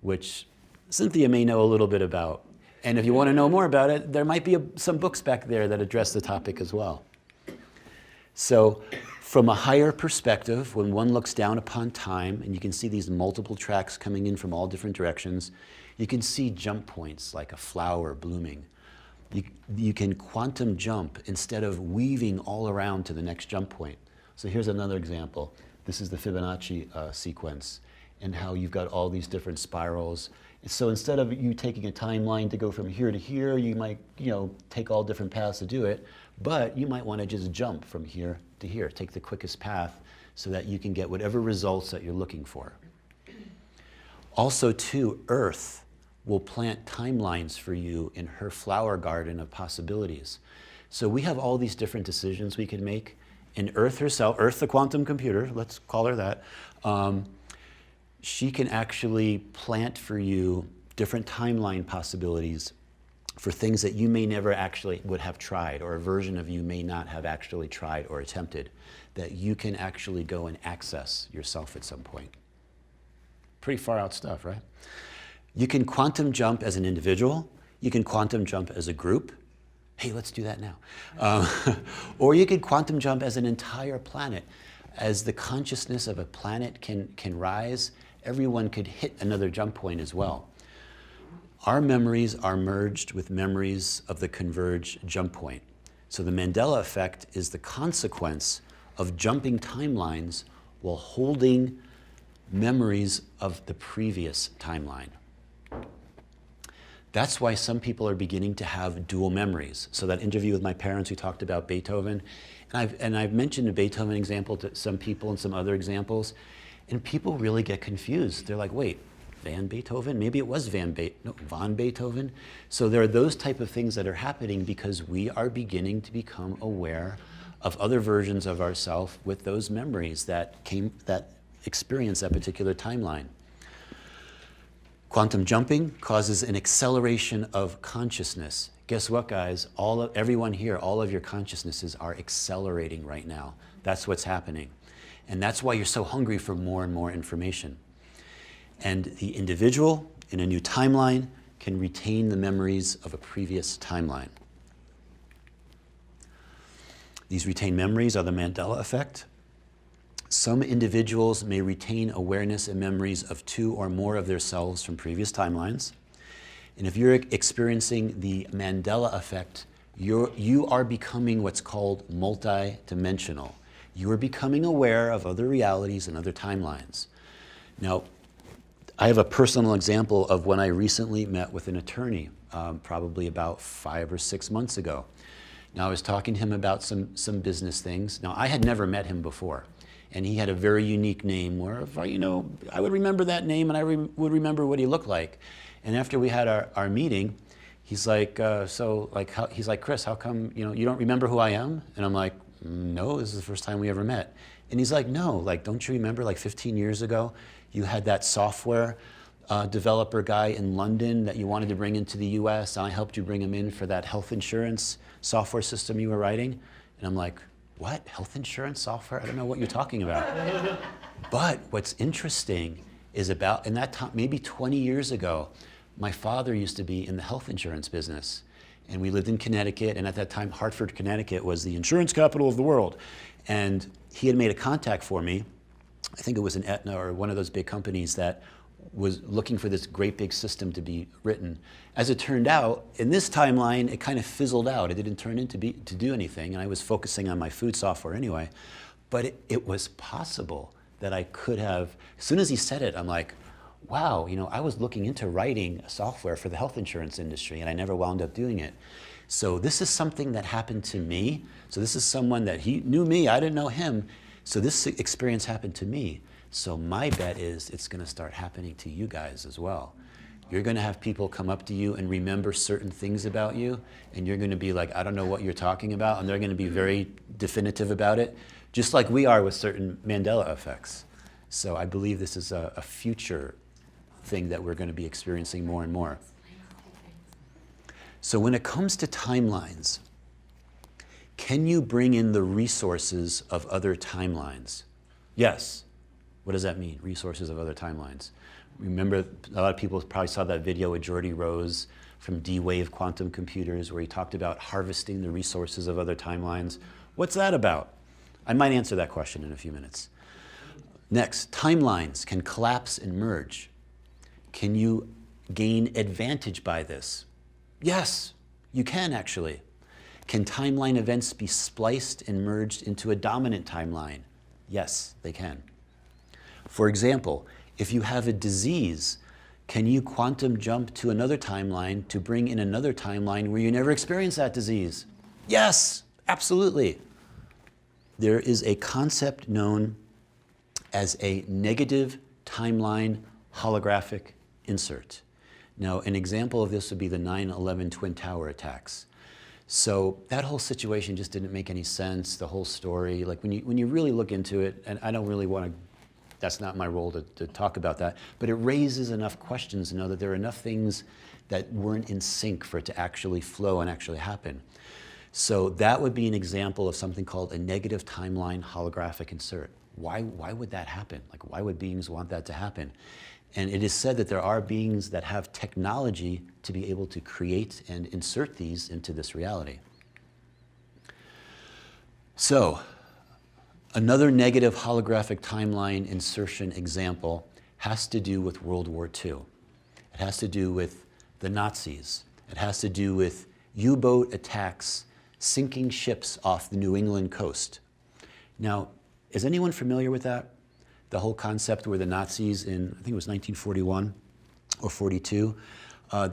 which Cynthia may know a little bit about. And if you want to know more about it, there might be some books back there that address the topic as well. So from a higher perspective, when one looks down upon time, and you can see these multiple tracks coming in from all different directions, you can see jump points like a flower blooming. You can quantum jump instead of weaving all around to the next jump point. So here's another example. This is the Fibonacci sequence and how you've got all these different spirals. So instead of you taking a timeline to go from here to here, you might take all different paths to do it, but you might want to just jump from here to here, take the quickest path so that you can get whatever results that you're looking for. Also too, Earth will plant timelines for you in her flower garden of possibilities. So we have all these different decisions we can make. And Earth herself, Earth the quantum computer, let's call her that, she can actually plant for you different timeline possibilities for things that you may never actually would have tried, or a version of you may not have actually tried or attempted, that you can actually go and access yourself at some point. Pretty far out stuff, right? You can quantum jump as an individual. You can quantum jump as a group. Hey, let's do that now. Or you could quantum jump as an entire planet. As the consciousness of a planet can rise, everyone could hit another jump point as well. Our memories are merged with memories of the converged jump point. So the Mandela Effect is the consequence of jumping timelines while holding memories of the previous timeline. That's why some people are beginning to have dual memories. So that interview with my parents, we talked about Beethoven, and I've mentioned a Beethoven example to some people and some other examples, and people really get confused. They're like, wait, Van Beethoven? Maybe it was von Beethoven. So there are those type of things that are happening because we are beginning to become aware of other versions of ourselves with those memories that experience that particular timeline. Quantum jumping causes an acceleration of consciousness. Guess what, guys? Everyone here, all of your consciousnesses are accelerating right now. That's what's happening. And that's why you're so hungry for more and more information. And the individual in a new timeline can retain the memories of a previous timeline. These retained memories are the Mandela Effect. Some individuals may retain awareness and memories of 2 or more of their selves from previous timelines. And if you're experiencing the Mandela Effect, you are becoming what's called multidimensional. You are becoming aware of other realities and other timelines. Now, I have a personal example of when I recently met with an attorney, probably about 5 or 6 months ago. Now, I was talking to him about some business things. Now, I had never met him before. And he had a very unique name where, I would remember that name and I would remember what he looked like. And after we had our meeting, he's like, he's like, Chris, how come, you don't remember who I am? And I'm like, no, this is the first time we ever met. And he's like, no, don't you remember 15 years ago, you had that software developer guy in London that you wanted to bring into the US, and I helped you bring him in for that health insurance software system you were writing? And I'm like, what? Health insurance software? I don't know what you're talking about. But what's interesting is in that time, maybe 20 years ago, my father used to be in the health insurance business. And we lived in Connecticut, and at that time, Hartford, Connecticut was the insurance capital of the world. And he had made a contact for me. I think it was an Aetna or one of those big companies that was looking for this great big system to be written. As it turned out, in this timeline, it kind of fizzled out. It didn't turn into to do anything, and I was focusing on my food software anyway. But it was possible that I could have, as soon as he said it, I'm like, wow, you know, I was looking into writing software for the health insurance industry, and I never wound up doing it. So this is something that happened to me. So this is someone that he knew me, I didn't know him. So this experience happened to me. So my bet is it's gonna start happening to you guys as well. You're gonna have people come up to you and remember certain things about you, and you're gonna be like, I don't know what you're talking about, and they're gonna be very definitive about it, just like we are with certain Mandela effects. So I believe this is a future thing that we're gonna be experiencing more and more. So when it comes to timelines, can you bring in the resources of other timelines? Yes. What does that mean, resources of other timelines? Remember, a lot of people probably saw that video with Geordie Rose from D-Wave Quantum Computers where he talked about harvesting the resources of other timelines. What's that about? I might answer that question in a few minutes. Next, timelines can collapse and merge. Can you gain advantage by this? Yes, you can actually. Can timeline events be spliced and merged into a dominant timeline? Yes, they can. For example, if you have a disease, can you quantum jump to another timeline to bring in another timeline where you never experienced that disease? Yes, absolutely. There is a concept known as a negative timeline holographic insert. Now, an example of this would be the 9/11 Twin Tower attacks. So that whole situation just didn't make any sense, the whole story. Like when you really look into it, and I don't really want to, that's not my role to talk about that, but it raises enough questions to know that there are enough things that weren't in sync for it to actually flow and actually happen. So that would be an example of something called a negative timeline holographic insert. Why would that happen? Like, why would beings want that to happen? And it is said that there are beings that have technology to be able to create and insert these into this reality. So, another negative holographic timeline insertion example has to do with World War II. It has to do with the Nazis. It has to do with U-boat attacks, sinking ships off the New England coast. Now, is anyone familiar with that? The whole concept where the Nazis in, I think it was 1941 or 42,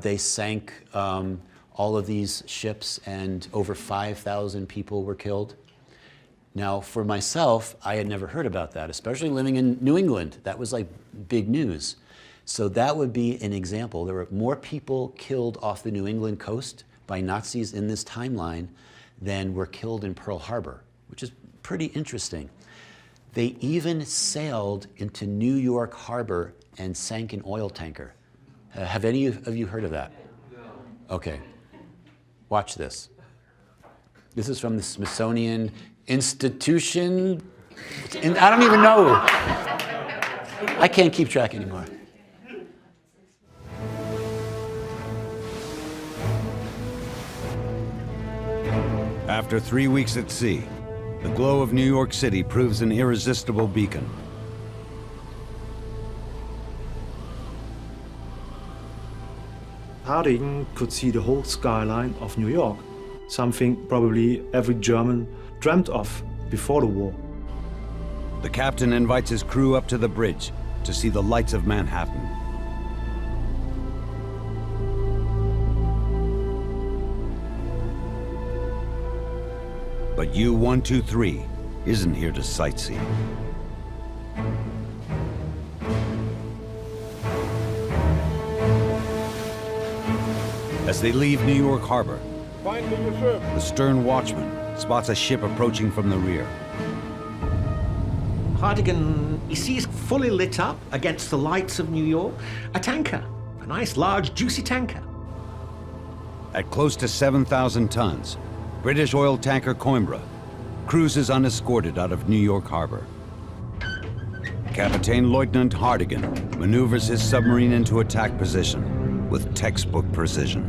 they sank all of these ships and over 5,000 people were killed. Now, for myself, I had never heard about that, especially living in New England. That was like big news. So that would be an example. There were more people killed off the New England coast by Nazis in this timeline than were killed in Pearl Harbor, which is pretty interesting. They even sailed into New York Harbor and sank an oil tanker. Have any of you heard of that? No. Okay. Watch this. This is from the Smithsonian Institution. I don't even know. I can't keep track anymore. After 3 weeks at sea, the glow of New York City proves an irresistible beacon. Harding could see the whole skyline of New York, something probably every German dreamt of before the war. The captain invites his crew up to the bridge to see the lights of Manhattan. But U-123 isn't here to sightsee. As they leave New York Harbor, the stern watchman spots a ship approaching from the rear. Hardigan, he sees fully lit up against the lights of New York, a tanker, a nice large juicy tanker. At close to 7,000 tons, British oil tanker Coimbra cruises unescorted out of New York Harbor. Captain Lieutenant Hardigan maneuvers his submarine into attack position with textbook precision.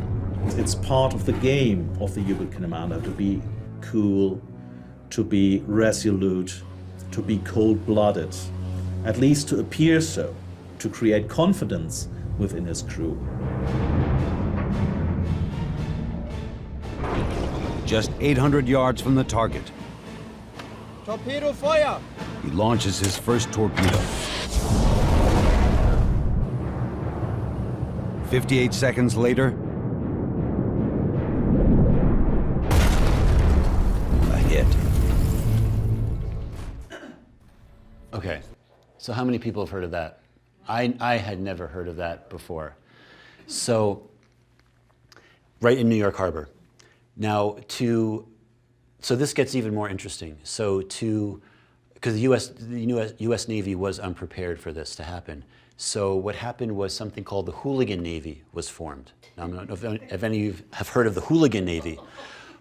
It's part of the game of the U-boat commander to be cool, to be resolute, to be cold-blooded, at least to appear so, to create confidence within his crew. Just 800 yards from the target, Torpedo fire! he launches his first torpedo. 58 seconds later, a hit. Okay, so how many people have heard of that? I had never heard of that before. So, right in New York Harbor. Now, so this gets even more interesting. So because the U.S. Navy was unprepared for this to happen. So what happened was something called the Hooligan Navy was formed. Now, I don't know if any of you have heard of the Hooligan Navy,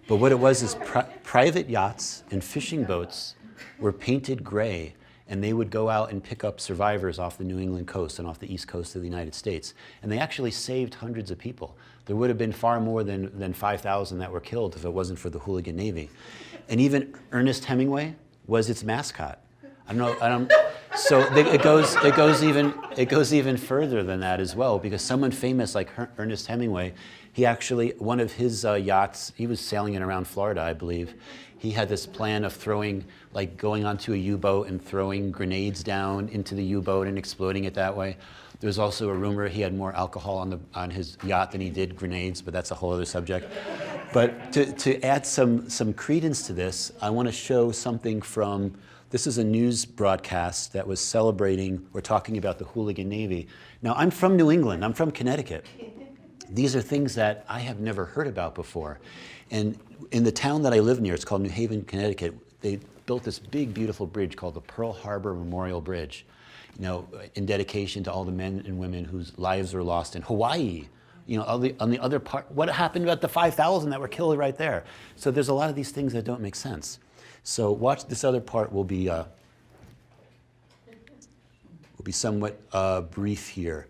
but what it was is private yachts and fishing boats were painted gray, and they would go out and pick up survivors off the New England coast and off the east coast of the United States. And they actually saved hundreds of people. There would have been far more than 5,000 that were killed if it wasn't for the Hooligan Navy. And even Ernest Hemingway was its mascot. So it goes even further than that as well, because someone famous like Ernest Hemingway, he actually, one of his yachts, he was sailing it around Florida, I believe. He had this plan of going onto a U-boat and throwing grenades down into the U-boat and exploding it that way. There's also a rumor he had more alcohol on his yacht than he did grenades, but that's a whole other subject. But to add some credence to this, I want to show something from, this is a news broadcast that was celebrating or talking about the Hooligan Navy. Now, I'm from New England, I'm from Connecticut. These are things that I have never heard about before. And in the town that I live near, it's called New Haven, Connecticut, they built this big, beautiful bridge called the Pearl Harbor Memorial Bridge, in dedication to all the men and women whose lives were lost in Hawaii. On the other part, what happened about the 5,000 that were killed right there? So there's a lot of these things that don't make sense. So watch, this other part will be somewhat brief here.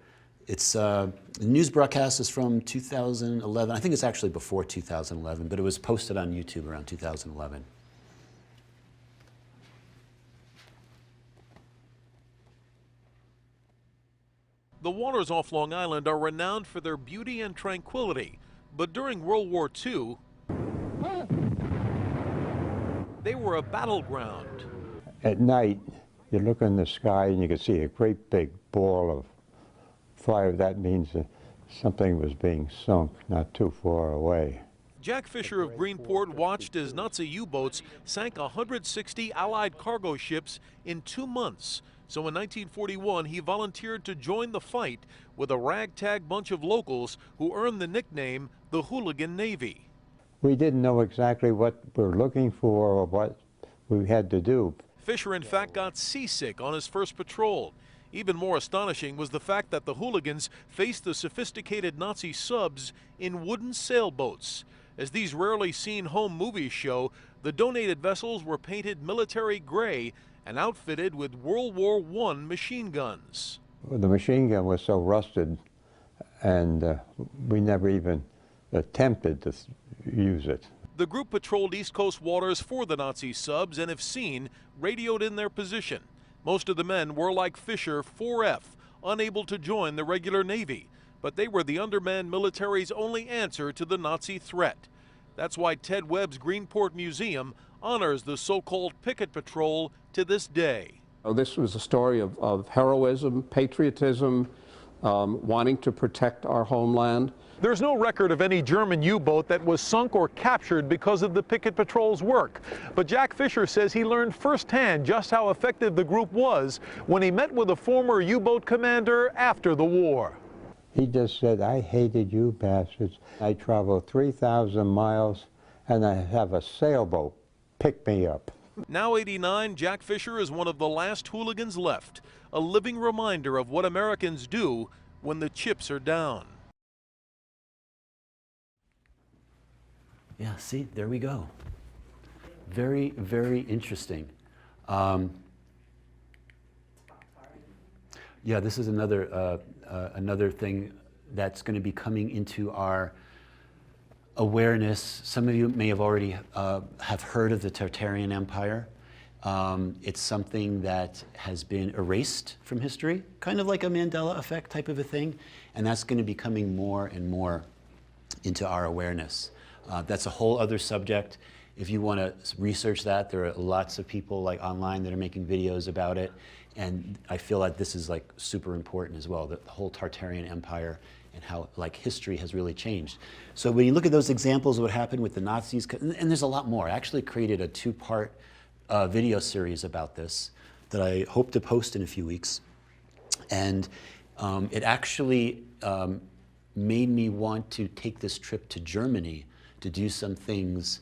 It's the news broadcast is from 2011. I think it's actually before 2011, but it was posted on YouTube around 2011. The waters off Long Island are renowned for their beauty and tranquility, but during World War II, they were a battleground. At night, you look in the sky and you can see a great big ball of fire. That means that something was being sunk not too far away. Jack Fisher of Greenport watched as Nazi U-boats sank 160 Allied cargo ships in 2 months. So in 1941, he volunteered to join the fight with a ragtag bunch of locals who earned the nickname the Hooligan Navy. We didn't know exactly what we were looking for or what we had to do. Fisher, in fact, got seasick on his first patrol. Even more astonishing was the fact that the hooligans faced the sophisticated Nazi subs in wooden sailboats. As these rarely seen home movies show, the donated vessels were painted military gray and outfitted with World War I machine guns. The machine gun was so rusted, and we never even attempted to use it. The group patrolled East Coast waters for the Nazi subs and, if seen, radioed in their position. Most of the men were like Fisher, 4F, unable to join the regular Navy, but they were the undermanned military's only answer to the Nazi threat. That's why Ted Webb's Greenport Museum honors the so-called picket patrol to this day. This was a story of heroism, patriotism, wanting to protect our homeland. There's no record of any German U-boat that was sunk or captured because of the picket patrol's work. But Jack Fisher says he learned firsthand just how effective the group was when he met with a former U-boat commander after the war. He just said, "I hated you bastards. I traveled 3,000 miles and I have a sailboat pick me up." Now 89, Jack Fisher is one of the last hooligans left, a living reminder of what Americans do when the chips are down. Yeah, see, there we go. Very, very interesting. Yeah, this is another thing that's going to be coming into our awareness. Some of you may have already have heard of the Tartarian Empire. It's something that has been erased from history, kind of like a Mandela Effect type of a thing, and that's going to be coming more and more into our awareness. That's a whole other subject. If you want to research that, there are lots of people like online that are making videos about it, and I feel like this is like super important as well, the whole Tartarian Empire and how like history has really changed. So when you look at those examples of what happened with the Nazis, and there's a lot more. I actually created a 2-part video series about this that I hope to post in a few weeks. And it actually made me want to take this trip to Germany to do some things.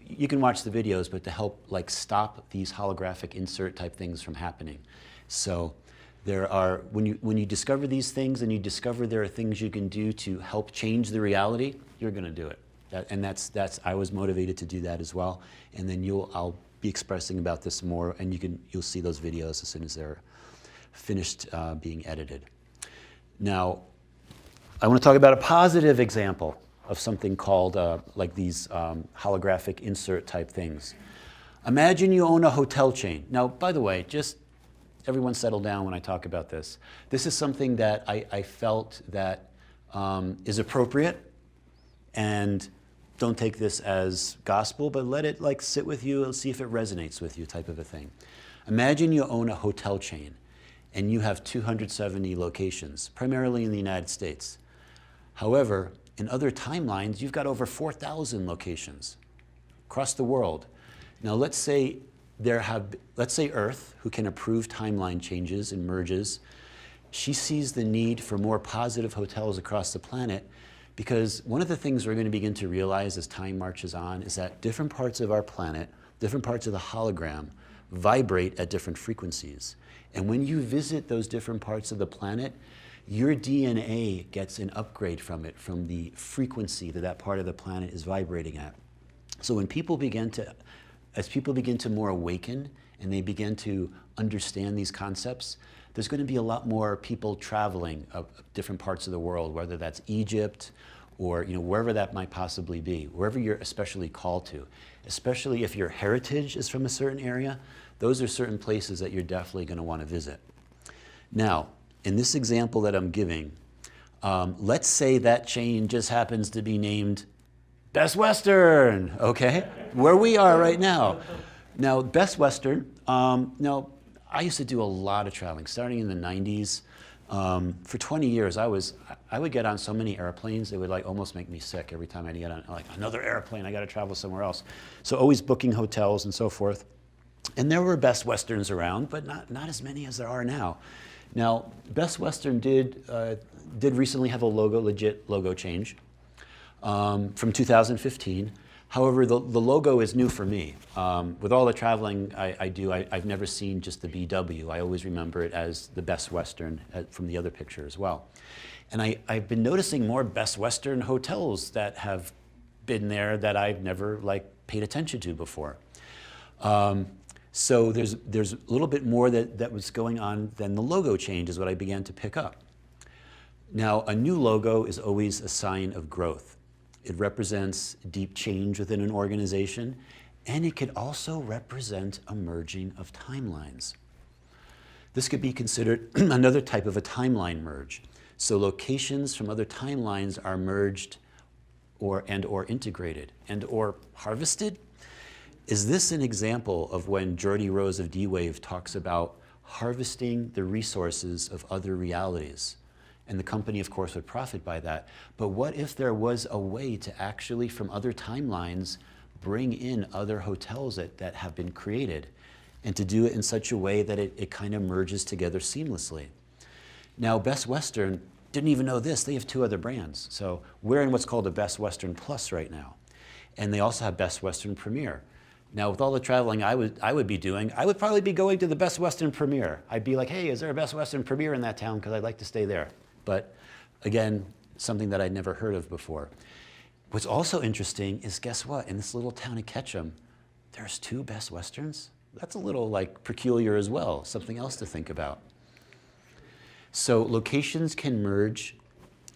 You can watch the videos, but to help like stop these holographic insert type things from happening. So there are, when you discover these things and you discover there are things you can do to help change the reality, you're going to do it. That's I was motivated to do that as well. And then I'll be expressing about this more, and you'll see those videos as soon as they're finished being edited. Now, I want to talk about a positive example of something called like these holographic insert type things. Imagine you own a hotel chain. Now, by the way, just everyone settle down when I talk about this. This is something that I felt that is appropriate, and don't take this as gospel, but let it like sit with you and see if it resonates with you type of a thing. Imagine you own a hotel chain and you have 270 locations, primarily in the United States. However, in other timelines, you've got over 4,000 locations across the world. Now let's say Earth, who can approve timeline changes and merges, she sees the need for more positive hotels across the planet, because one of the things we're going to begin to realize as time marches on is that different parts of our planet, different parts of the hologram, vibrate at different frequencies. And when you visit those different parts of the planet, your DNA gets an upgrade from it, from the frequency that part of the planet is vibrating at. So when people as people begin to more awaken and they begin to understand these concepts, there's going to be a lot more people traveling of different parts of the world, whether that's Egypt or wherever that might possibly be, wherever you're especially called to. Especially if your heritage is from a certain area, those are certain places that you're definitely going to want to visit. Now, in this example that I'm giving, let's say that chain just happens to be named Best Western, okay? Where we are right now. Now, Best Western, now, I used to do a lot of traveling, starting in the 90s. For 20 years, I would get on so many airplanes, it would like almost make me sick every time I'd get on like another airplane, I got to travel somewhere else. So always booking hotels and so forth. And there were Best Westerns around, but not as many as there are now. Now, Best Western did recently have a legit logo change from 2015. However, the logo is new for me. With all the traveling I do, I've never seen just the BW. I always remember it as the Best Western from the other picture as well. And I've been noticing more Best Western hotels that have been there that I've never paid attention to before. So there's a little bit more that was going on than the logo change is what I began to pick up. Now, a new logo is always a sign of growth. It represents deep change within an organization, and it could also represent a merging of timelines. This could be considered another type of a timeline merge. So locations from other timelines are merged or integrated or harvested. Is this an example of when Geordie Rose of D-Wave talks about harvesting the resources of other realities? And the company, of course, would profit by that. But what if there was a way to actually, from other timelines, bring in other hotels that have been created, and to do it in such a way that it kind of merges together seamlessly? Now, Best Western didn't even know this. They have 2 other brands. So we're in what's called a Best Western Plus right now. And they also have Best Western Premier. Now, with all the traveling I would be doing, I would probably be going to the Best Western Premier. I'd be like, hey, is there a Best Western Premier in that town? Because I'd like to stay there. But again, something that I'd never heard of before. What's also interesting is, guess what? In this little town of Ketchum, there's 2 Best Westerns. That's a little peculiar as well, something else to think about. So locations can merge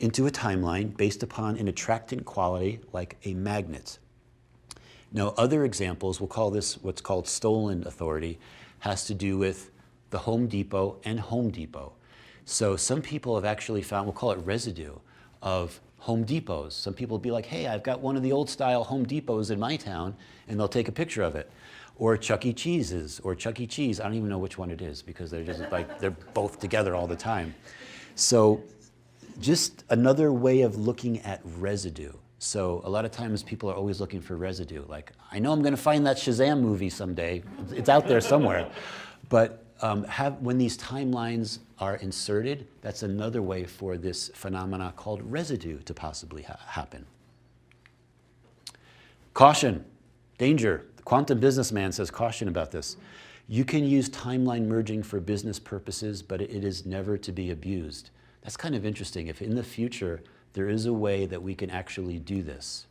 into a timeline based upon an attractant quality like a magnet. Now, other examples, we'll call this what's called stolen authority, has to do with the Home Depot and Home Depot. So some people have actually found, we'll call it residue, of Home Depots. Some people will be like, hey, I've got one of the old style Home Depots in my town, and they'll take a picture of it. Or Chuck E. Cheese's, or Chuck E. Cheese. I don't even know which one it is because they're just like, they're both together all the time. So just another way of looking at residue. So a lot of times people are always looking for residue. Like, I know I'm going to find that Shazam movie someday. It's out there somewhere. But when these timelines are inserted, that's another way for this phenomena called residue to possibly happen. Caution, danger. The quantum businessman says caution about this. You can use timeline merging for business purposes, but it is never to be abused. That's kind of interesting. If in the future there is a way that we can actually do this,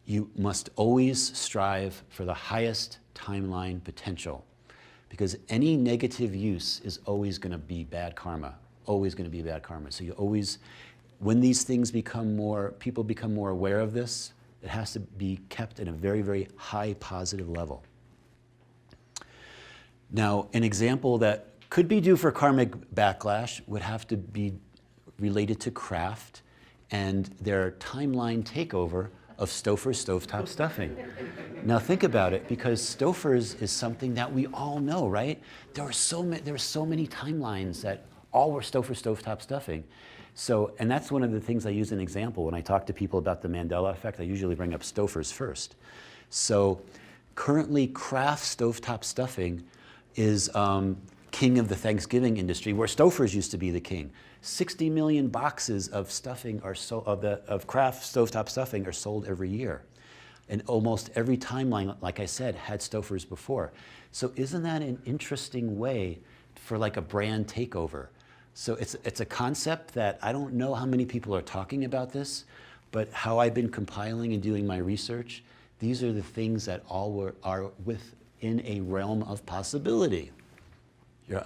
you must always strive for the highest timeline potential, because any negative use is always going to be bad karma, always going to be bad karma. So you always, when these things become more, people become more aware of this, it has to be kept at a very, very high positive level. Now, an example that could be due for karmic backlash would have to be related to craft and their timeline takeover of Stouffer's stovetop stuffing. Now think about it, because Stouffer's is something that we all know, right? There were so many timelines that all were Stouffer's stovetop stuffing. So, and that's one of the things I use as an example when I talk to people about the Mandela Effect. I usually bring up Stouffer's first. So currently Kraft stovetop stuffing is king of the Thanksgiving industry, where Stouffer's used to be the king. 60 million boxes of stuffing are of Kraft stovetop stuffing are sold every year. And almost every timeline, like I said, had Stouffer's before. So isn't that an interesting way for like a brand takeover? So it's a concept that I don't know how many people are talking about this, but how I've been compiling and doing my research, these are the things that all are within a realm of possibility.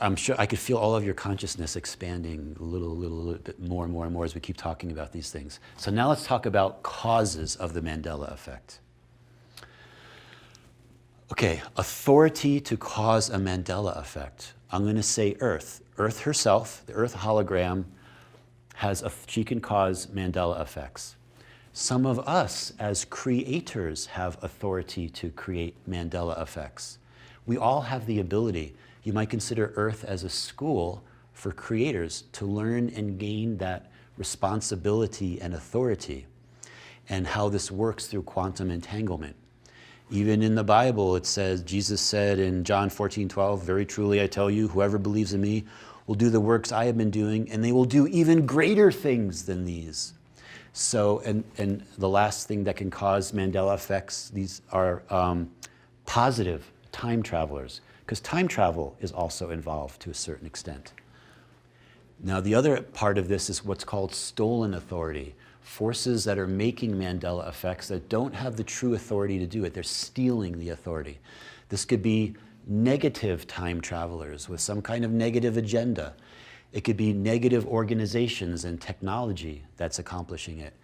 I'm sure I could feel all of your consciousness expanding a little bit more and more and more as we keep talking about these things. So now let's talk about causes of the Mandela Effect. Okay, authority to cause a Mandela Effect. I'm going to say Earth. Earth herself, the Earth hologram, she can cause Mandela effects. Some of us as creators have authority to create Mandela effects. We all have the ability. You might consider Earth as a school for creators to learn and gain that responsibility and authority, and how this works through quantum entanglement. Even in the Bible, it says, Jesus said in John 14:12, very truly I tell you, whoever believes in me will do the works I have been doing, and they will do even greater things than these. So, and the last thing that can cause Mandela effects, these are positive time travelers, because time travel is also involved to a certain extent. Now, the other part of this is what's called stolen authority. Forces that are making Mandela effects that don't have the true authority to do it. They're stealing the authority. This could be negative time travelers with some kind of negative agenda. It could be negative organizations and technology that's accomplishing it.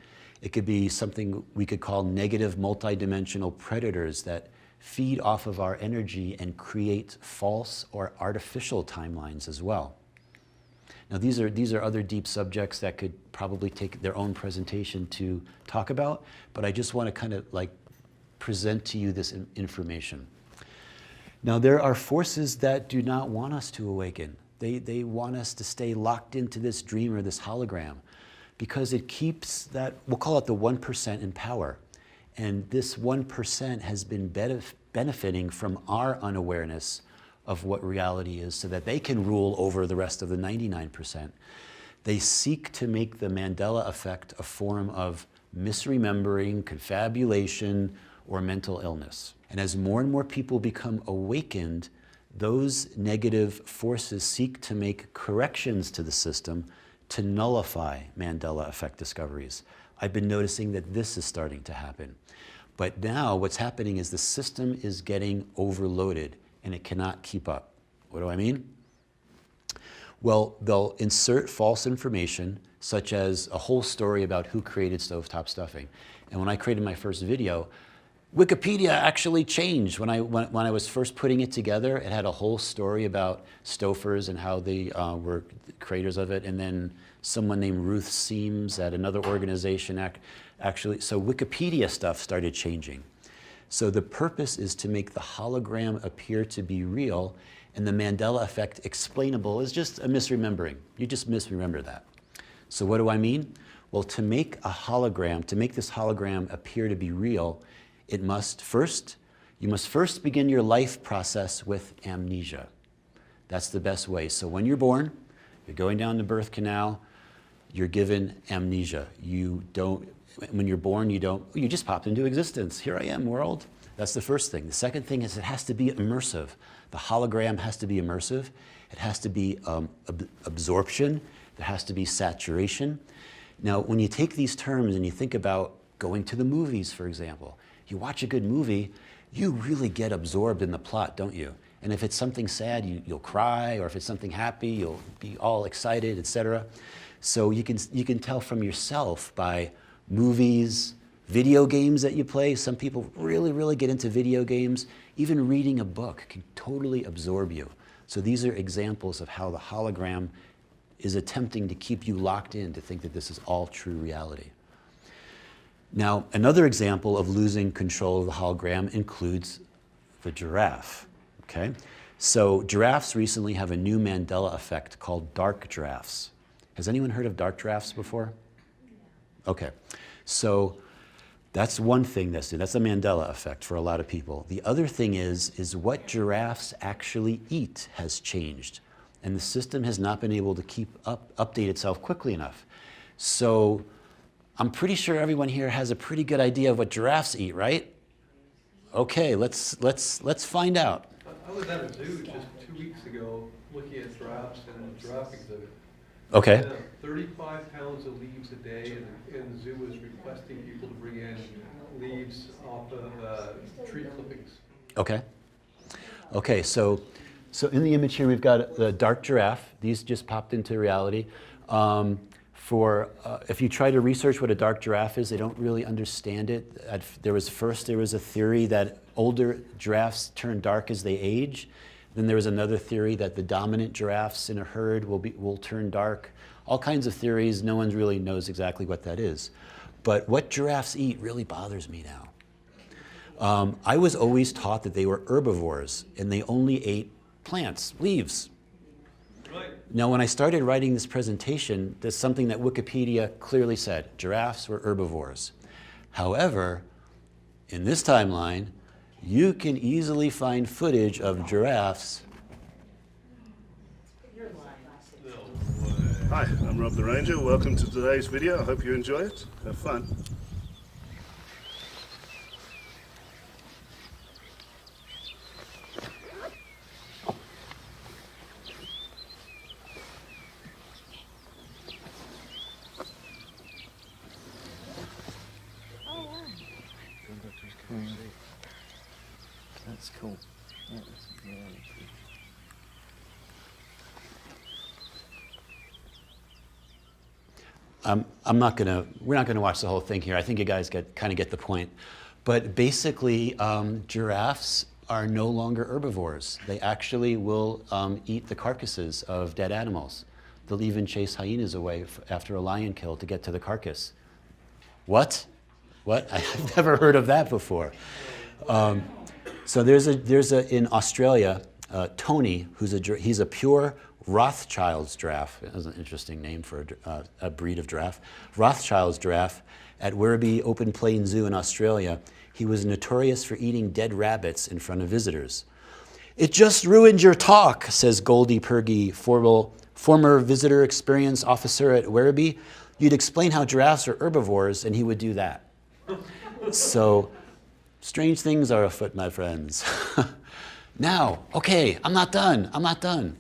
It could be something we could call negative multidimensional predators that feed off of our energy and create false or artificial timelines as well. Now, these are other deep subjects that could probably take their own presentation to talk about, but I just want to kind of like present to you this information. Now, there are forces that do not want us to awaken. They want us to stay locked into this dream or this hologram, because it keeps that, we'll call it the 1% in power. And this 1% has been benefiting from our unawareness of what reality is, so that they can rule over the rest of the 99%. They seek to make the Mandela effect a form of misremembering, confabulation, or mental illness. And as more and more people become awakened, those negative forces seek to make corrections to the system to nullify Mandela effect discoveries. I've been noticing that this is starting to happen. But now what's happening is the system is getting overloaded and it cannot keep up. What do I mean? Well, they'll insert false information, such as a whole story about who created stovetop stuffing. And when I created my first video, Wikipedia actually changed. When I was first putting it together, it had a whole story about Stofers and how they were creators of it. And then someone named Ruth Seams at another organization actually, so Wikipedia stuff started changing. So the purpose is to make the hologram appear to be real, and the Mandela Effect explainable is just a misremembering. You just misremember that. So what do I mean? Well, to make a hologram, to make this hologram appear to be real, you must first begin your life process with amnesia. That's the best way. So when you're born, you're going down the birth canal, you're given amnesia. When you're born, you just popped into existence. Here I am, world. That's the first thing. The second thing is it has to be immersive. The hologram has to be immersive. It has to be absorption. There has to be saturation. Now, when you take these terms and you think about going to the movies, for example, you watch a good movie, you really get absorbed in the plot, don't you? And if it's something sad, you'll cry, or if it's something happy, you'll be all excited, etc. So you can tell from yourself by movies, video games that you play. Some people really, really get into video games. Even reading a book can totally absorb you. So these are examples of how the hologram is attempting to keep you locked in to think that this is all true reality. Now, another example of losing control of the hologram includes the giraffe, okay? So giraffes recently have a new Mandela effect called dark giraffes. Has anyone heard of dark giraffes before? Okay, so that's one thing that's the Mandela effect for a lot of people. The other thing is what giraffes actually eat has changed, and the system has not been able to update itself quickly enough. So I'm pretty sure everyone here has a pretty good idea of what giraffes eat, right? Okay, let's find out. I was at a zoo just 2 weeks ago looking at giraffes in a giraffe exhibit. Okay. 35 pounds of leaves a day, and the zoo is requesting people to bring in leaves off of tree clippings. Okay. Okay, so in the image here we've got the dark giraffe. These just popped into reality. If you try to research what a dark giraffe is, they don't really understand it. There was a theory that older giraffes turn dark as they age. Then there was another theory that the dominant giraffes in a herd will turn dark. All kinds of theories. No one really knows exactly what that is. But what giraffes eat really bothers me now. I was always taught that they were herbivores and they only ate plants, leaves. Right. Now, when I started writing this presentation, there's something that Wikipedia clearly said. Giraffes were herbivores. However, in this timeline, you can easily find footage of giraffes. Hi, I'm Rob the Ranger. Welcome to today's video. I hope you enjoy it. Have fun. That's cool. We're not gonna watch the whole thing here. I think you guys kind of get the point. But basically, giraffes are no longer herbivores. They actually will eat the carcasses of dead animals. They'll even chase hyenas away after a lion kill to get to the carcass. What? I've never heard of that before. So there's in Australia, Tony, he's a pure Rothschild's giraffe. That's an interesting name for a breed of giraffe. Rothschild's giraffe at Werribee Open Plain Zoo in Australia. He was notorious for eating dead rabbits in front of visitors. "It just ruined your talk," says Goldie Purgy, former visitor experience officer at Werribee. "You'd explain how giraffes are herbivores, and he would do that." So, strange things are afoot, my friends. Now, okay, I'm not done.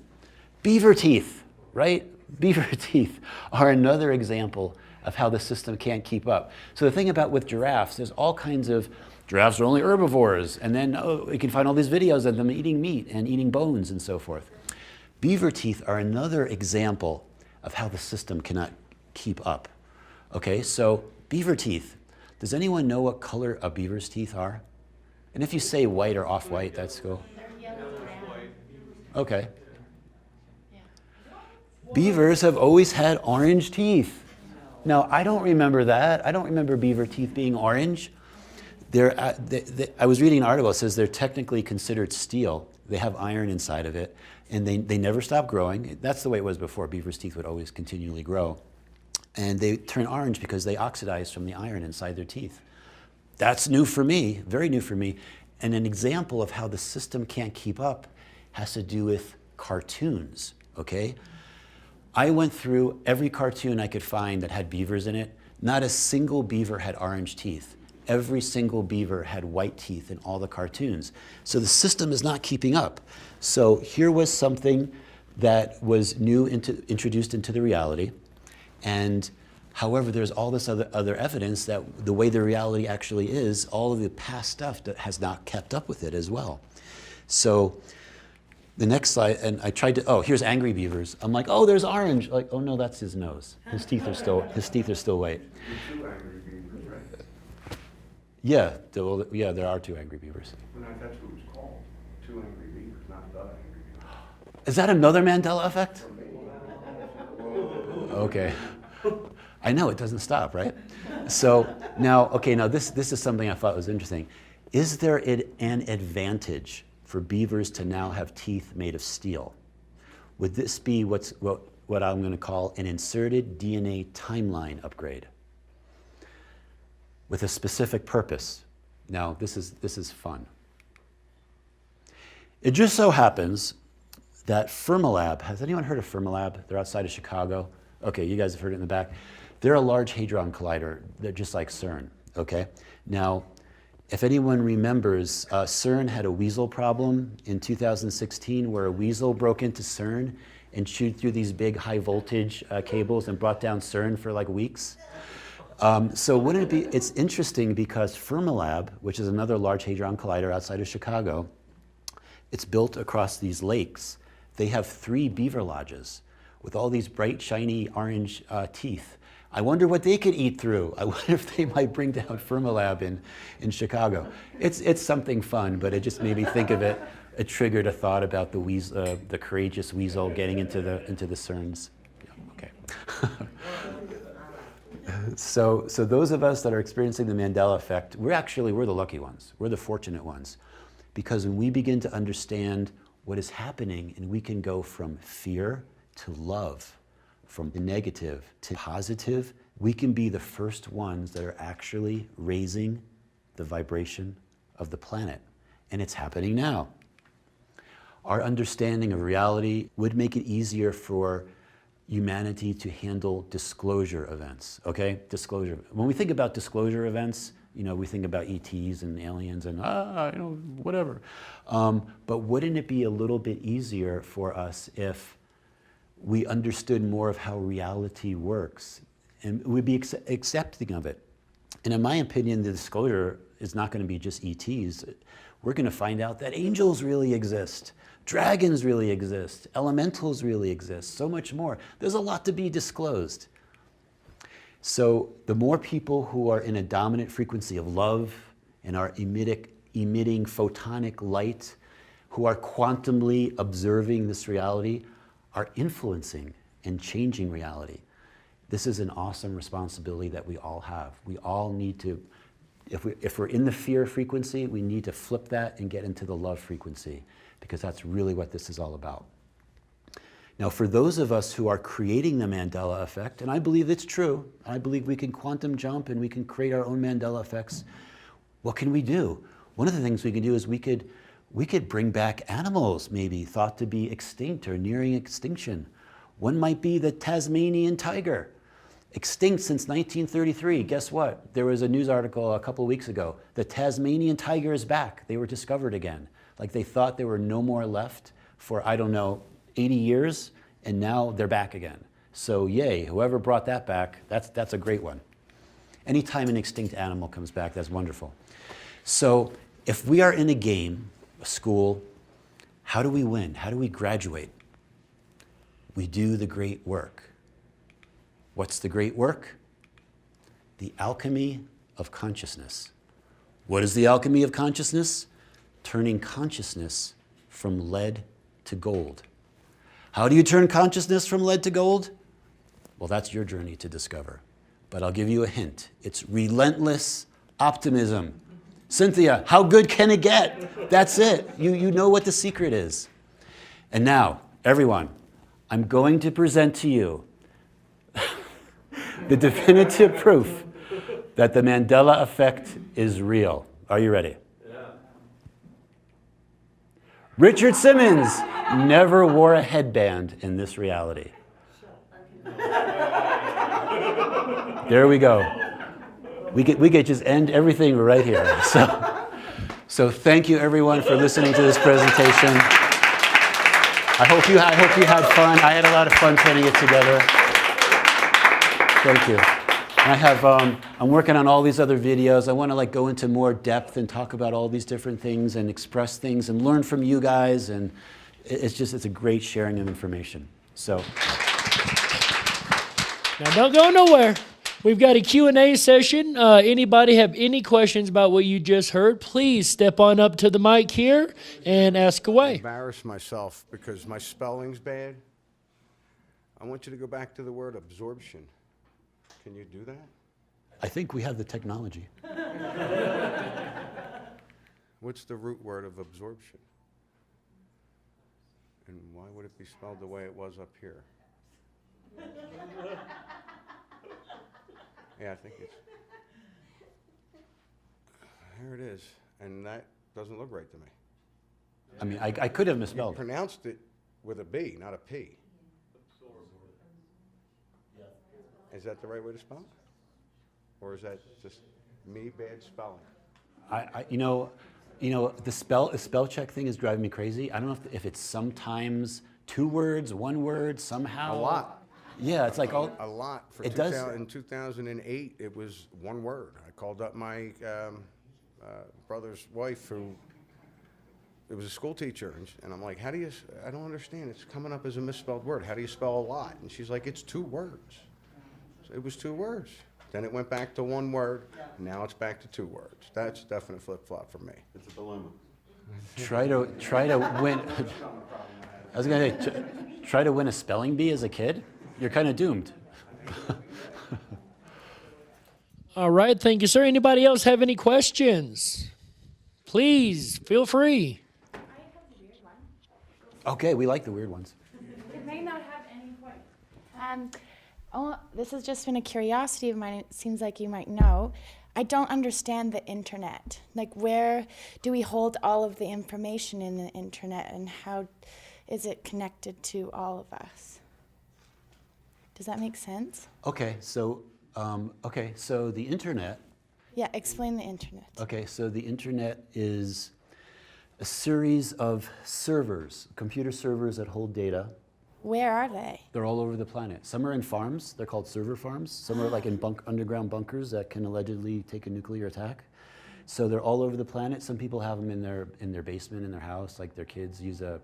Beaver teeth, right? Beaver teeth are another example of how the system can't keep up. So the thing about with giraffes, there's all kinds of, giraffes are only herbivores, and then you can find all these videos of them eating meat and eating bones and so forth. Beaver teeth are another example of how the system cannot keep up. Okay, so beaver teeth. Does anyone know what color a beaver's teeth are? And if you say white or off-white, that's cool. Okay. Beavers have always had orange teeth. Now, I don't remember that. I don't remember beaver teeth being orange. I was reading an article that says they're technically considered steel. They have iron inside of it, and they never stop growing. That's the way it was before. Beaver's teeth would always continually grow. And they turn orange because they oxidize from the iron inside their teeth. That's new for me, very new for me. And an example of how the system can't keep up has to do with cartoons, okay? I went through every cartoon I could find that had beavers in it. Not a single beaver had orange teeth. Every single beaver had white teeth in all the cartoons. So the system is not keeping up. So here was something that was introduced into the reality. And however, there's all this other evidence that the way the reality actually is, all of the past stuff that has not kept up with it as well. So the next slide, and I tried to, oh, here's angry beavers. I'm like, oh, there's orange. Like, oh no, that's his nose. His teeth are still white. Yeah, yeah, there are two angry beavers. That's what it's called. Two angry beavers, not the angry beavers. Is that another Mandela effect? Okay. I know, it doesn't stop, right? So now, okay, now this is something I thought was interesting. Is there an advantage for beavers to now have teeth made of steel? Would this be what I'm going to call an inserted DNA timeline upgrade with a specific purpose? Now, this is fun. It just so happens that Fermilab, has anyone heard of Fermilab? They're outside of Chicago. Okay, you guys have heard it in the back. They're a large hadron collider. They're just like CERN, okay? Now, if anyone remembers, CERN had a weasel problem in 2016 where a weasel broke into CERN and chewed through these big high voltage cables and brought down CERN for like weeks. So wouldn't it be, it's interesting because Fermilab, which is another large hadron collider outside of Chicago, it's built across these lakes. They have 3 beaver lodges with all these bright, shiny orange teeth. I wonder what they could eat through. I wonder if they might bring down Fermilab in Chicago. It's something fun, but it just made me think of it. It triggered a thought about the courageous weasel getting into the CERNs. Yeah, okay. So those of us that are experiencing the Mandela effect, we're the lucky ones. We're the fortunate ones. Because when we begin to understand what is happening and we can go from fear to love, from negative to positive, we can be the first ones that are actually raising the vibration of the planet. And it's happening now. Our understanding of reality would make it easier for humanity to handle disclosure events, okay? Disclosure. When we think about disclosure events, we think about ETs and aliens and, whatever. But wouldn't it be a little bit easier for us if we understood more of how reality works and we'd be accepting of it? And in my opinion, the disclosure is not going to be just ETs. We're going to find out that angels really exist, dragons really exist, elementals really exist, so much more. There's a lot to be disclosed. So the more people who are in a dominant frequency of love and are emitting photonic light, who are quantumly observing this reality, are influencing and changing reality. This is an awesome responsibility that we all have. We all need to, if we're in the fear frequency, we need to flip that and get into the love frequency, because that's really what this is all about. Now, for those of us who are creating the Mandela effect, and I believe it's true, I believe we can quantum jump and we can create our own Mandela effects, what can we do? One of the things we can do is we could bring back animals maybe thought to be extinct or nearing extinction. One might be the Tasmanian tiger, extinct since 1933. Guess what? There was a news article a couple of weeks ago. The Tasmanian tiger is back. They were discovered again. Like they thought there were no more left for, 80 years, and now they're back again. So yay, whoever brought that back, that's a great one. Anytime an extinct animal comes back, that's wonderful. So if we are in a game, a school, how do we win? How do we graduate? we do the great work. What's the great work? The alchemy of consciousness. What is the alchemy of consciousness? Turning consciousness from lead to gold. How do you turn consciousness from lead to gold? Well, that's your journey to discover. But I'll give you a hint. It's relentless optimism. Cynthia, how good can it get? That's it. You know what the secret is. And now, everyone, I'm going to present to you the definitive proof that the Mandela Effect is real. Are you ready? Yeah. Richard Simmons never wore a headband in this reality. There we go. We could just end everything right here. So thank you everyone for listening to this presentation. I hope you had fun. I had a lot of fun putting it together. Thank you. And I'm working on all these other videos. I want to go into more depth and talk about all these different things and express things and learn from you guys. And it's a great sharing of information. So now don't go nowhere. We've got a Q&A session. Anybody have any questions about what you just heard, please step on up to the mic here and ask away. I embarrass myself because my spelling's bad. I want you to go back to the word absorption. Can you do that? I think we have the technology. What's the root word of absorption? And why would it be spelled the way it was up here? Yeah, I think it's... Here it is. And that doesn't look right to me. I mean, I could have misspelled. You pronounced it with a B, not a P. Is that the right way to spell it? Or is that just me bad spelling? The spell check thing is driving me crazy. I don't know if it's sometimes 2 words, 1 word, somehow. A lot. Yeah, it's like all... A lot. In 2008, it was 1 word. I called up my brother's wife, who it was a school teacher, and I'm like, I don't understand. It's coming up as a misspelled word. How do you spell a lot? And she's like, it's 2 words. So it was 2 words. Then it went back to 1 word. Now it's back to 2 words. That's a definite flip-flop for me. It's a dilemma. Try to win... I was going to say, try to win a spelling bee as a kid? You're kind of doomed. All right, thank you, sir. Anybody else have any questions? Please, feel free. I have a weird one. Okay, we like the weird ones. It may not have any point. This has just been a curiosity of mine. It seems like you might know. I don't understand the internet. Like, where do we hold all of the information in the internet, and how is it connected to all of us? Does that make sense? Okay, so the internet. Yeah, explain the internet. Okay, so the internet is a series of servers, computer servers that hold data. Where are they? They're all over the planet. Some are in farms. They're called server farms. Some are like in underground bunkers that can allegedly take a nuclear attack. So they're all over the planet. Some people have them in their basement, in their house, like their kids use a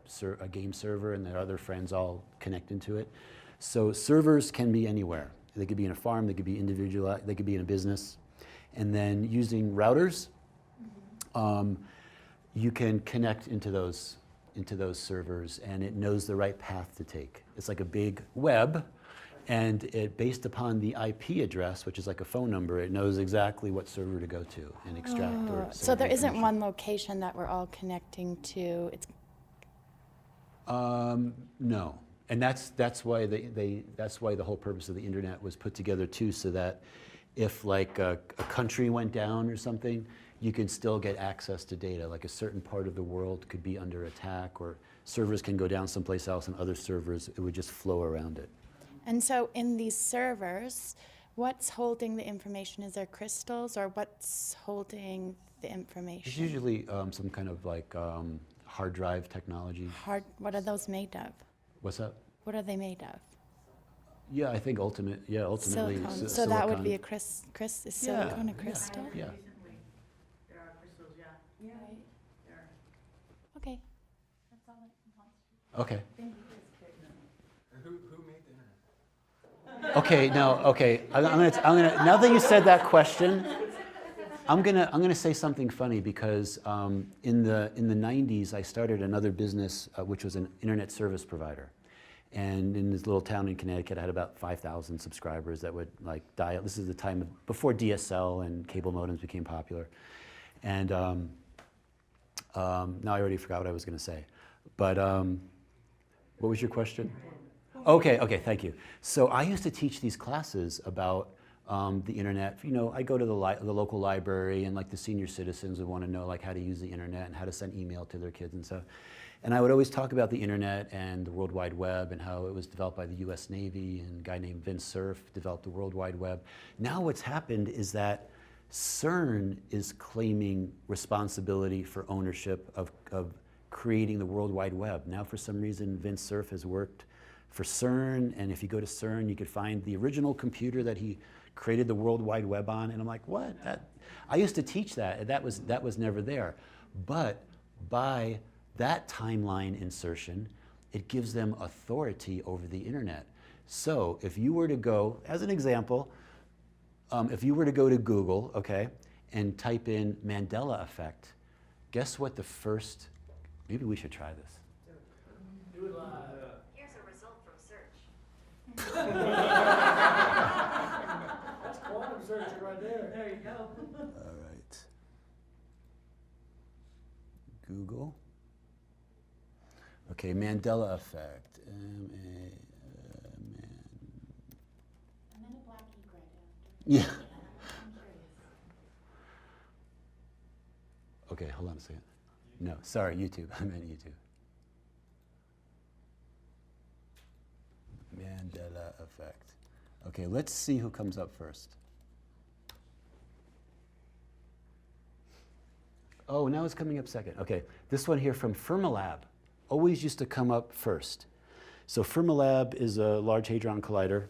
game server and their other friends all connect into it. So servers can be anywhere. They could be in a farm, they could be individual, they could be in a business. And then using routers, you can connect into those servers, and it knows the right path to take. It's like a big web, and based upon the IP address, which is like a phone number, it knows exactly what server to go to and extract. So there isn't one location that we're all connecting to. It's no. And that's why that's why the whole purpose of the internet was put together too, so that if like a country went down or something, you can still get access to data. Like a certain part of the world could be under attack, or servers can go down someplace else, and other servers, it would just flow around it. And so in these servers, what's holding the information? Is there crystals, or what's holding the information? It's usually some kind of like hard drive technology. What are those made of? What's that? What are they made of? Yeah, I think ultimately. Silicone. So that would be a is silicone a crystal? Yeah. There are crystals, yeah. Right. Okay. That's all I want. Okay. Thank you. Who Okay, no, okay. I'm gonna. Now that you said that question, I'm gonna say something funny because in the 90s I started another business which was an internet service provider, and in this little town in Connecticut I had about 5,000 subscribers that would like dial. This is the time before DSL and cable modems became popular, and now I already forgot what I was gonna say, but what was your question? Okay, thank you. So I used to teach these classes about the internet. You know, I go to the local library, and like the senior citizens would want to know like how to use the internet and how to send email to their kids and stuff. And I would always talk about the internet and the World Wide Web and how it was developed by the US Navy, and a guy named Vince Cerf developed the World Wide Web. Now what's happened is that CERN is claiming responsibility for ownership of creating the World Wide Web. Now for some reason Vince Cerf has worked for CERN, and if you go to CERN, you could find the original computer that he created the World Wide Web on. And I'm like, what? I used to teach that, and that was never there. But by that timeline insertion, it gives them authority over the internet. So if you were to go, as an example, if you were to go to Google, okay, and type in Mandela Effect, guess what the first, maybe we should try this. Do it live. That's quantum searching right there. There you go. All right. Google. Okay, Mandela Effect. And then a black ink right after. Yeah. I'm curious. Okay, hold on a second. No, sorry, YouTube. I meant YouTube. Mandela Effect. Okay, let's see who comes up first. Oh, now it's coming up second. Okay, this one here from Fermilab always used to come up first. So Fermilab is a Large Hadron Collider.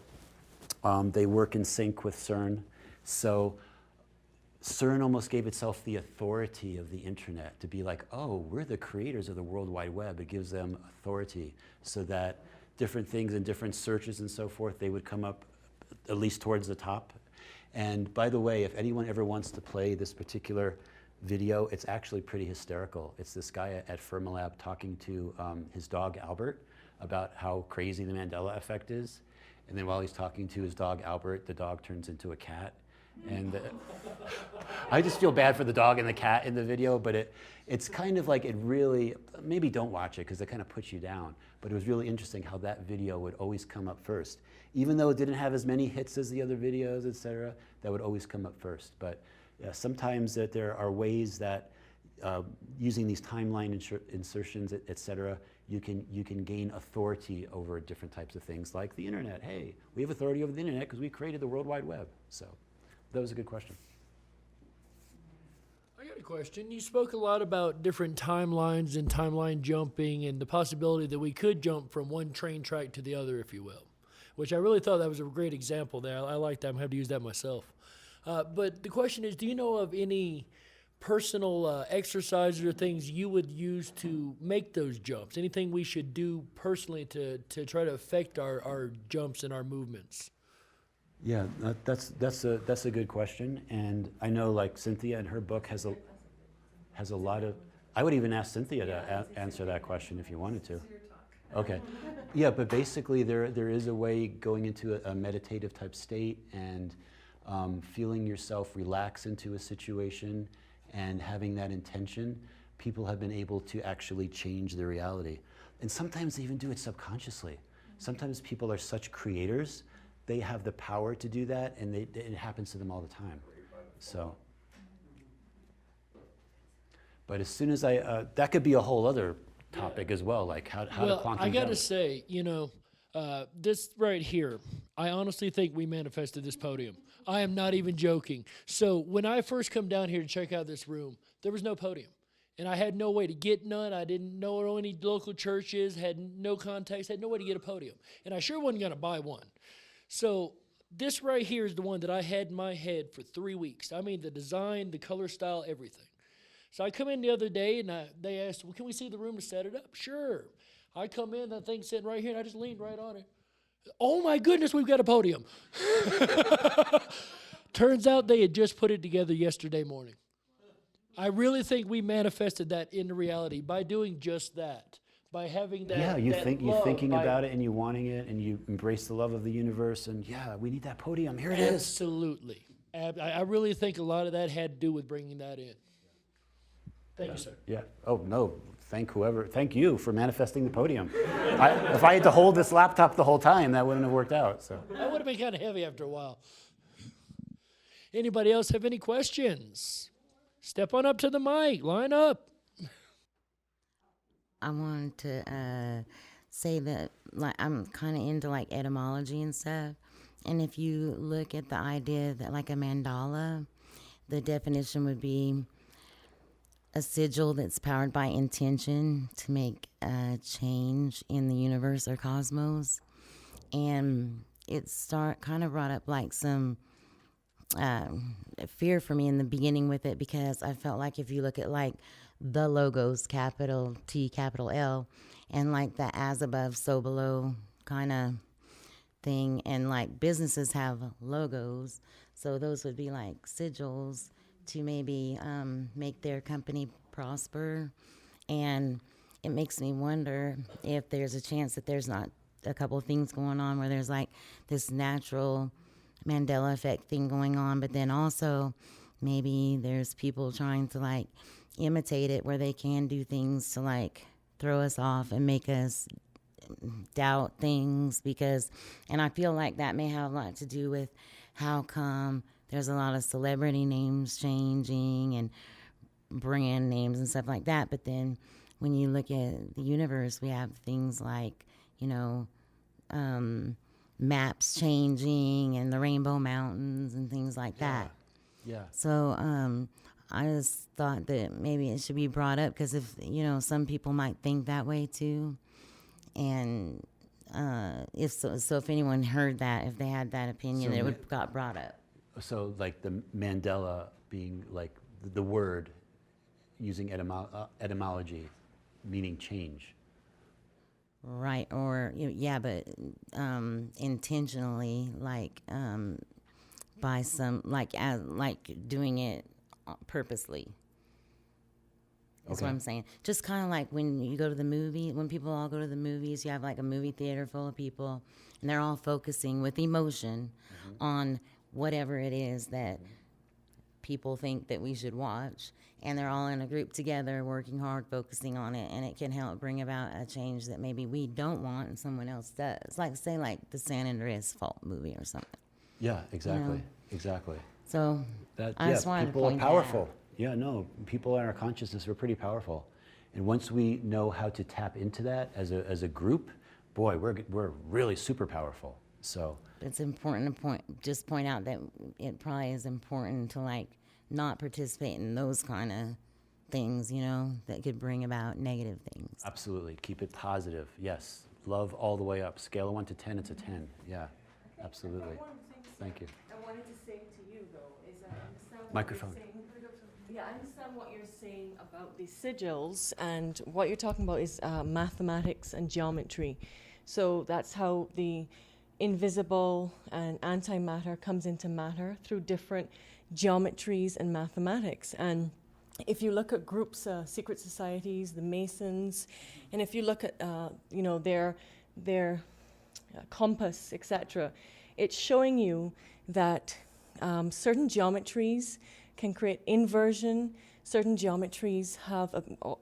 They work in sync with CERN. So CERN almost gave itself the authority of the internet to be like, oh, we're the creators of the World Wide Web. It gives them authority so that different things and different searches and so forth, they would come up at least towards the top. And by the way, if anyone ever wants to play this particular video, it's actually pretty hysterical. It's this guy at Fermilab talking to his dog Albert about how crazy the Mandela Effect is. And then while he's talking to his dog Albert, the dog turns into a cat. And I just feel bad for the dog and the cat in the video, but it's kind of like it really, maybe don't watch it because it kind of puts you down. But it was really interesting how that video would always come up first. Even though it didn't have as many hits as the other videos, etc., that would always come up first. But sometimes that there are ways that using these timeline insertions, etc., you can gain authority over different types of things like the internet. Hey, we have authority over the internet because we created the World Wide Web. So that was a good question. I got a question. You spoke a lot about different timelines and timeline jumping and the possibility that we could jump from one train track to the other, if you will, which I really thought that was a great example there. I like that. I'm happy to use that myself. But the question is, do you know of any personal exercises or things you would use to make those jumps? Anything we should do personally to try to affect our jumps and our movements? Yeah, that's a good question, and I know like Cynthia in her book has a lot of. I would even ask Cynthia to answer that question if you wanted to. Okay, yeah, but basically there is a way going into a meditative type state and feeling yourself relax into a situation and having that intention. People have been able to actually change their reality, and sometimes they even do it subconsciously. Sometimes people are such creators. They have the power to do that, and it happens to them all the time. So, but as soon as that could be a whole other topic as well, like how to quantum I gotta jump. say, this right here, I honestly think we manifested this podium. I am not even joking. So when I first come down here to check out this room, there was no podium. And I had no way to get none. I didn't know any local churches, had no contacts, had no way to get a podium. And I sure wasn't gonna buy one. So this right here is the one that I had in my head for 3 weeks. I mean, the design, the color style, everything. So I come in the other day, and they asked, well, can we see the room to set it up? Sure. I come in, that thing's sitting right here, and I just leaned right on it. Oh my goodness, we've got a podium. Turns out they had just put it together yesterday morning. I really think we manifested that into reality by doing just that. By having that. Yeah, you're thinking love, about it and you wanting it and you embrace the love of the universe and yeah, we need that podium. Here it is. Absolutely. I really think a lot of that had to do with bringing that in. Thank you, sir. Yeah. Oh no. Thank you for manifesting the podium. If I had to hold this laptop the whole time, that wouldn't have worked out. So That would have been kind of heavy after a while. Anybody else have any questions? Step on up to the mic. Line up. I wanted to say that I'm kind of into etymology and stuff. And if you look at the idea that a mandala, the definition would be a sigil that's powered by intention to make a change in the universe or cosmos. And it kind of brought up some fear for me in the beginning with it, because I felt like if you look at the logos, capital T, capital L, and the as above, so below kind of thing, and businesses have logos, so those would be sigils to maybe make their company prosper. And it makes me wonder if there's a chance that there's not a couple of things going on where there's this natural Mandela Effect thing going on, but then also maybe there's people trying to imitate it, where they can do things to throw us off and make us doubt things, and I feel like that may have a lot to do with how come there's a lot of celebrity names changing and brand names and stuff like that. But then when you look at the universe, we have things maps changing and the Rainbow Mountains and things like that. Yeah. So I just thought that maybe it should be brought up, because if some people might think that way too, and if anyone heard that, if they had that opinion, that it would got brought up. So the Mandela being the word using etymology, meaning change. Right, or but intentionally, by some doing it purposely. Is what I'm saying. Just kind of like when you go to the movie, when people all go to the movies, you have a movie theater full of people, and they're all focusing with emotion on whatever it is that people think that we should watch, and they're all in a group together working hard, focusing on it, and it can help bring about a change that maybe we don't want and someone else does. Say the San Andreas Fault movie or something. Yeah, exactly. Exactly. So I just wanted to point people are powerful. that out. Yeah, no, people in our consciousness are pretty powerful. And once we know how to tap into that as a group, boy, we're really super powerful. So it's important to point out that it probably is important to not participate in those kind of things, that could bring about negative things. Absolutely. Keep it positive. Yes. Love all the way up. Scale of 1 to 10, it's a 10. Yeah, absolutely. Thank you. I wanted to say to you, though, is I understand what Microphone. you're saying. Yeah, I understand what you're saying about the sigils, and what you're talking about is mathematics and geometry. So that's how the invisible and antimatter comes into matter through different geometries and mathematics. And if you look at groups, secret societies, the Masons, and if you look at their compass, etc., it's showing you that certain geometries can create inversion. Certain geometries have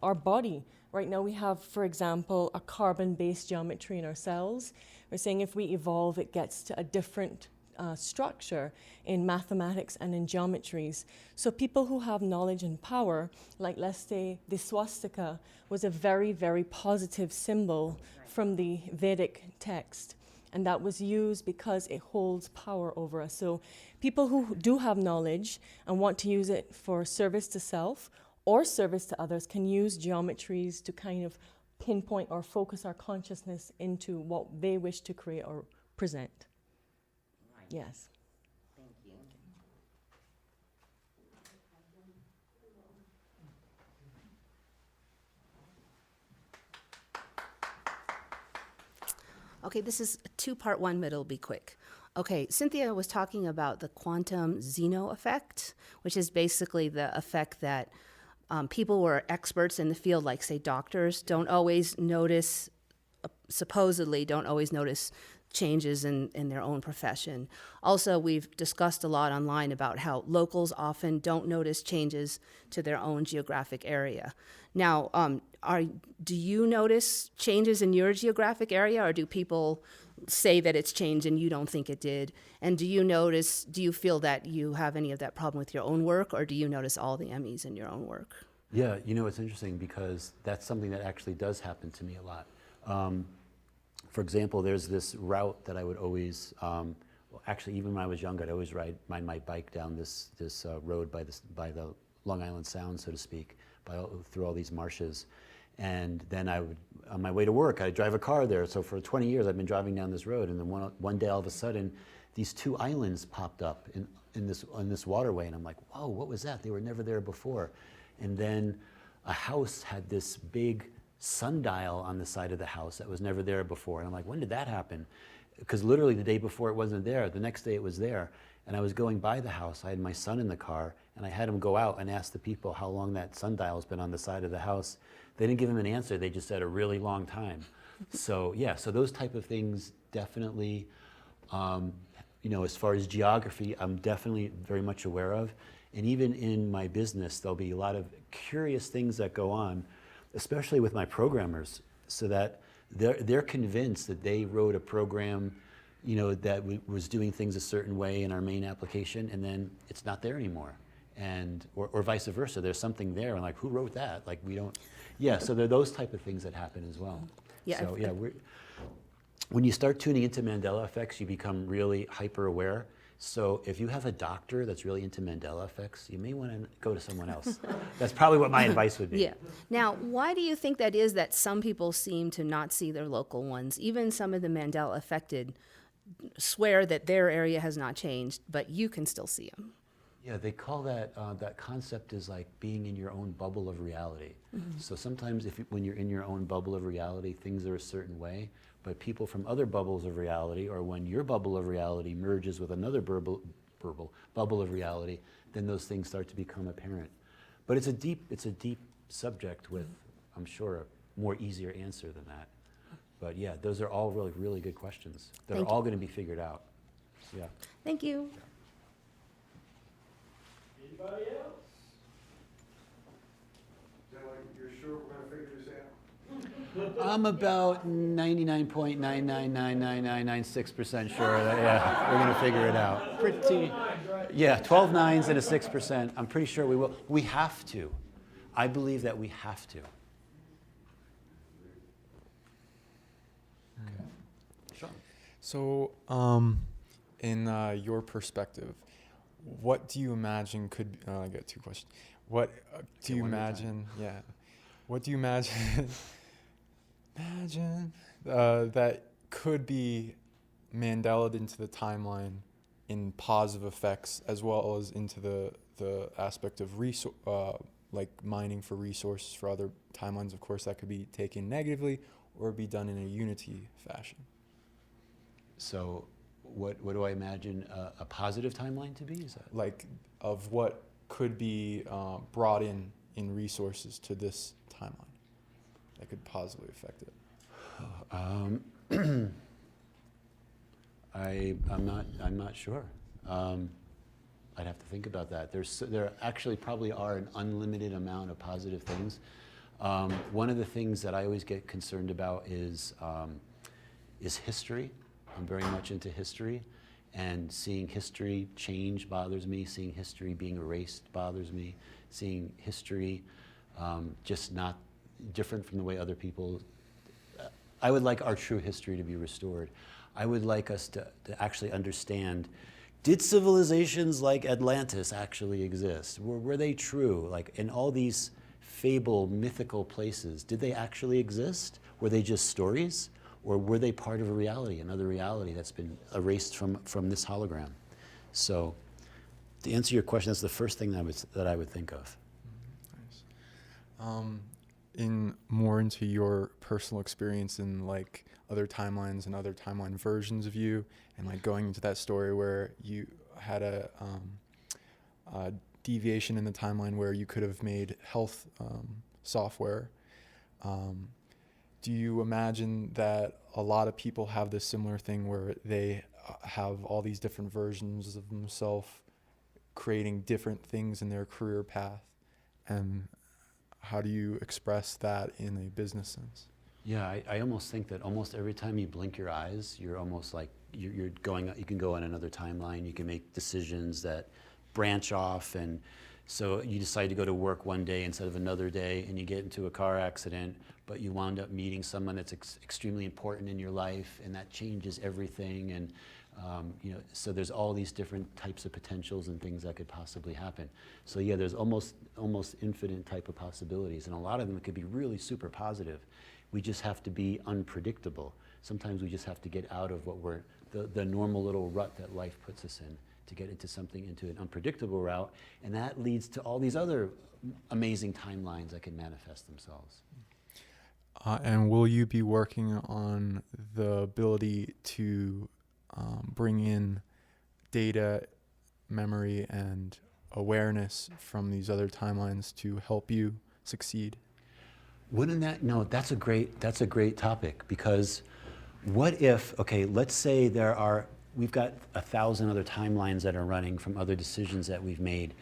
our body. Right now we have, for example, a carbon-based geometry in our cells. We're saying if we evolve, it gets to a different structure in mathematics and in geometries. So people who have knowledge and power, let's say the swastika was a very, very positive symbol from the Vedic text. And that was used because it holds power over us. So people who do have knowledge and want to use it for service to self or service to others can use geometries to kind of pinpoint or focus our consciousness into what they wish to create or present. Right. Yes. Thank you. Okay, this is a two-part one, but it'll be quick. Okay, Cynthia was talking about the quantum Zeno effect, which is basically the effect that people who are experts in the field, like say doctors, don't always notice, supposedly don't always notice changes in their own profession. Also, we've discussed a lot online about how locals often don't notice changes to their own geographic area. Now, do you notice changes in your geographic area, or do people say that it's changed and you don't think it did? And do you feel that you have any of that problem with your own work, or do you notice all the MEs in your own work? Yeah, it's interesting because that's something that actually does happen to me a lot. For example, there's this route that I would always, actually even when I was younger, I'd always ride my bike down this road by the Long Island Sound, so to speak, through all these marshes. And then I would, on my way to work, I'd drive a car there. So for 20 years, I've been driving down this road. And then one day, all of a sudden, these two islands popped up in this waterway. And I'm like, whoa, what was that? They were never there before. And then a house had this big sundial on the side of the house that was never there before. And I'm like, when did that happen? Because literally the day before it wasn't there. The next day it was there. And I was going by the house. I had my son in the car, and I had him go out and ask the people how long that sundial's been on the side of the house. They didn't give him an answer. They just said a really long time. So yeah, so those type of things definitely, as far as geography, I'm definitely very much aware of. And even in my business, there'll be a lot of curious things that go on, especially with my programmers, so that they're convinced that they wrote a program, that was doing things a certain way in our main application, and then it's not there anymore, or vice versa. There's something there, and like, who wrote that? Like, we don't. Yeah, so there are those type of things that happen as well. Yeah. So yeah, when you start tuning into Mandela effects, you become really hyper aware. So if you have a doctor that's really into Mandela effects, you may want to go to someone else. That's probably what my advice would be. Yeah. Now, why do you think that is, that some people seem to not see their local ones? Even some of the Mandela affected swear that their area has not changed, but you can still see them. Yeah, they call that concept is like being in your own bubble of reality. Mm-hmm. So sometimes when you're in your own bubble of reality, things are a certain way, but people from other bubbles of reality, or when your bubble of reality merges with another bubble of reality, then those things start to become apparent. But it's a deep subject with, I'm sure, a more easier answer than that. But yeah, those are all really, really good questions that are all going to be figured out. Yeah. Thank you. Anybody else? Is that like, you're sure we're going to figure this out? I'm about 99.9999996% sure that, yeah, we're going to figure it out. Pretty, yeah, 12 nines and a 6%. I'm pretty sure we will. We have to. I believe that we have to. Okay. Sean. So, in your perspective, what do you imagine could? I got two questions. What do you imagine? Yeah. What do you imagine? That could be Mandelaed into the timeline in positive effects, as well as into the aspect of like mining for resources for other timelines. Of course, that could be taken negatively or be done in a unity fashion. So, what do I imagine a positive timeline to be? Is that like of what could be brought in resources to this timeline that could positively affect it? I'm not sure. I'd have to think about that. There actually probably are an unlimited amount of positive things. One of the things that I always get concerned about is history. I'm very much into history, and seeing history change bothers me. Seeing history being erased bothers me. Seeing history just not different from the way other people. I would like our true history to be restored. I would like us to actually understand, did civilizations like Atlantis actually exist? Were they true? Like in all these fable, mythical places, did they actually exist? Were they just stories? Or were they part of a reality, another reality that's been erased from this hologram? So to answer your question, that's the first thing that I would think of. Nice. more into your personal experience in like other timelines and other timeline versions of you, and like going into that story where you had a deviation in the timeline where you could have made health software. Do you imagine that a lot of people have this similar thing where they have all these different versions of themselves creating different things in their career path? And how do you express that in a business sense? Yeah, I almost think that almost every time you blink your eyes, you're almost like you're going. You can go on another timeline. You can make decisions that branch off, and so you decide to go to work one day instead of another day, and you get into a car accident, but you wound up meeting someone that's extremely important in your life, and that changes everything. And so there's all these different types of potentials and things that could possibly happen. So yeah, there's almost infinite type of possibilities, and a lot of them could be really super positive. We just have to be unpredictable. Sometimes we just have to get out of what the normal little rut that life puts us in to get into an unpredictable route, and that leads to all these other amazing timelines that can manifest themselves. And will you be working on the ability to bring in data, memory, and awareness from these other timelines to help you succeed? That's a great topic, because what if, okay, let's say we've got 1,000 other timelines that are running from other decisions that we've made,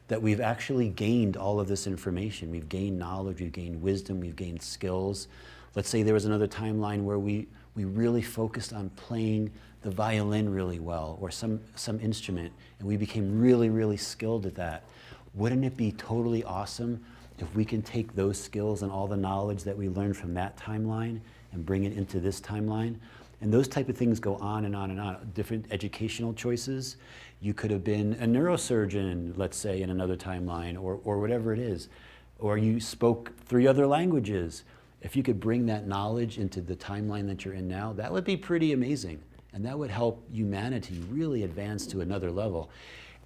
that we've actually gained all of this information. We've gained knowledge, we've gained wisdom, we've gained skills. Let's say there was another timeline where we really focused on playing the violin really well, or some instrument, and we became really, really skilled at that. Wouldn't it be totally awesome if we can take those skills and all the knowledge that we learned from that timeline and bring it into this timeline? And those type of things go on and on and on. Different educational choices. You could have been a neurosurgeon, let's say, in another timeline, or whatever it is. Or you spoke 3 other languages. If you could bring that knowledge into the timeline that you're in now, that would be pretty amazing. And that would help humanity really advance to another level.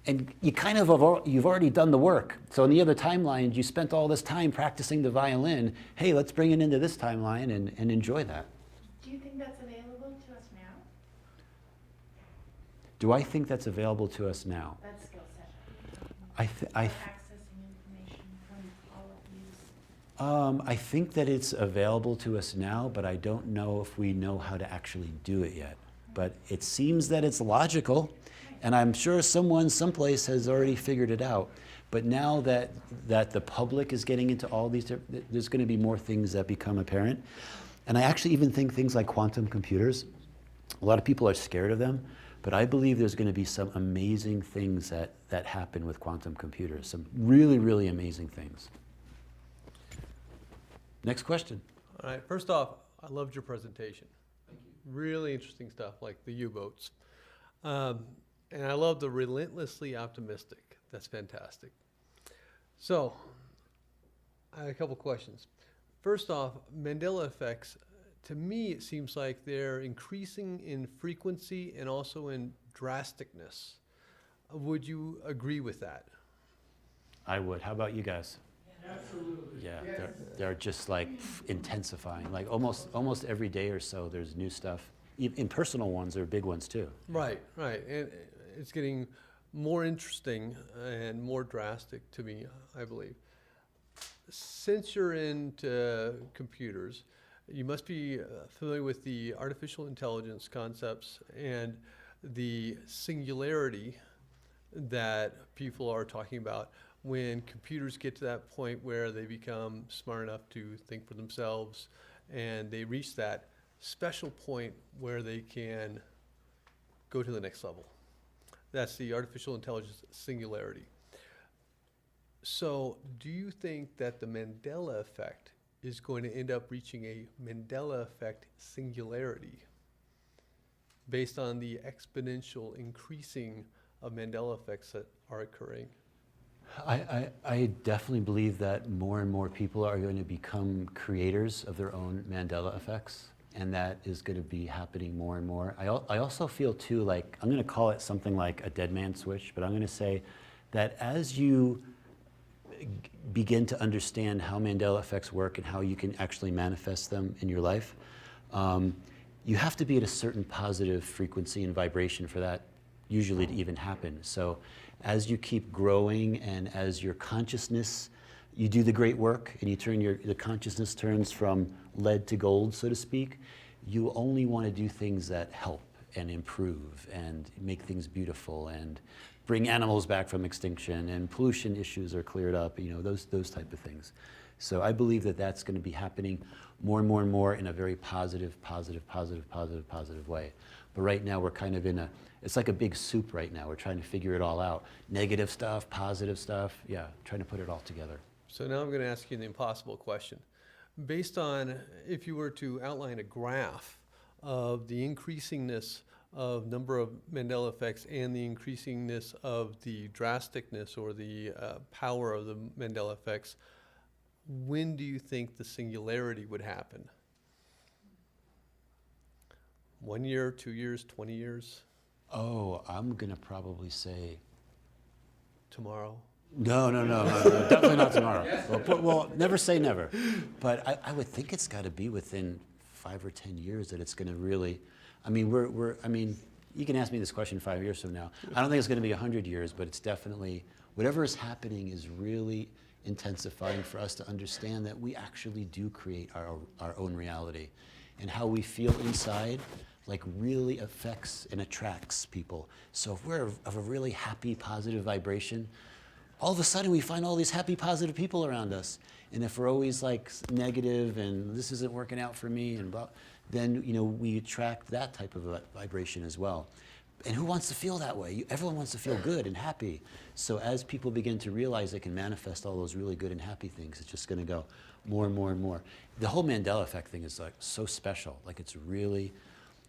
And you've already done the work. So in the other timelines, you spent all this time practicing the violin. Hey, let's bring it into this timeline and enjoy that. Do you think that's available to us now? Do I think that's available to us now? That skill set. Accessing information when all of these. I think that it's available to us now, but I don't know if we know how to actually do it yet. But it seems that it's logical, and I'm sure someone someplace has already figured it out. But now that the public is getting into all these, there's going to be more things that become apparent. And I actually even think things like quantum computers, a lot of people are scared of them, but I believe there's going to be some amazing things that happen with quantum computers, some really, really amazing things. Next question. All right, first off, I loved your presentation. Thank you. Really interesting stuff, like the U-boats. And I love the relentlessly optimistic. That's fantastic. So, I have a couple questions. First off, Mandela effects, to me it seems like they're increasing in frequency and also in drasticness. Would you agree with that? I would. How about you guys? Absolutely. Yeah, they're just like intensifying. Like almost every day or so there's new stuff. In personal ones, there are big ones too. Right. And it's getting more interesting and more drastic to me, I believe. Since you're into computers, you must be familiar with the artificial intelligence concepts and the singularity that people are talking about when computers get to that point where they become smart enough to think for themselves and they reach that special point where they can go to the next level. That's the artificial intelligence singularity. So do you think that the Mandela effect is going to end up reaching a Mandela effect singularity based on the exponential increasing of Mandela effects that are occurring? I definitely believe that more and more people are going to become creators of their own Mandela effects, and that is going to be happening more and more. I also feel too, like, I'm going to call it something like a dead man switch, but I'm going to say that as you begin to understand how Mandela effects work and how you can actually manifest them in your life, you have to be at a certain positive frequency and vibration for that usually to even happen. So as you keep growing and as your consciousness, you do the great work and you turn the consciousness turns from lead to gold, so to speak, you only want to do things that help and improve and make things beautiful and bring animals back from extinction and pollution issues are cleared up, you know, those type of things. So I believe that that's going to be happening more and more and more in a very positive way. But right now we're kind of it's like a big soup right now. We're trying to figure it all out. Negative stuff, positive stuff, yeah, trying to put it all together. So now I'm going to ask you the impossible question. Based on, if you were to outline a graph of the increasingness of number of Mandela effects and the increasingness of the drasticness or the power of the Mandela effects, when do you think the singularity would happen? 1 year, 2 years, 20 years? Oh, I'm gonna probably say tomorrow. No, definitely not tomorrow. Well, never say never. But I would think it's got to be within 5 or 10 years that it's going to really. I mean, you can ask me this question 5 years from now. I don't think it's going to be 100 years, but it's definitely whatever is happening is really intensifying for us to understand that we actually do create our own reality, and how we feel inside like really affects and attracts people. So if we're of a really happy, positive vibration, all of a sudden we find all these happy, positive people around us. And if we're always like negative and this isn't working out for me and blah, then we attract that type of a vibration as well. And who wants to feel that way? Everyone wants to feel good and happy. So as people begin to realize they can manifest all those really good and happy things, it's just going to go more and more and more. The whole Mandela Effect thing is like so special. Like it's really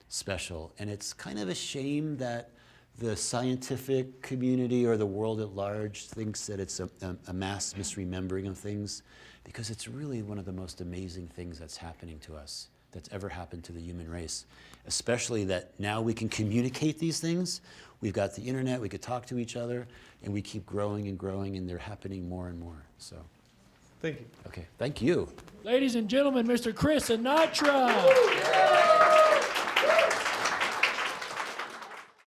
special. And it's kind of a shame that the scientific community or the world at large thinks that it's a mass misremembering of things, because it's really one of the most amazing things that's happening to us, that's ever happened to the human race. Especially that now we can communicate these things. We've got the internet, we could talk to each other, and we keep growing and growing, and they're happening more and more. So, thank you. Okay, thank you. Ladies and gentlemen, Mr. Chris Anatra.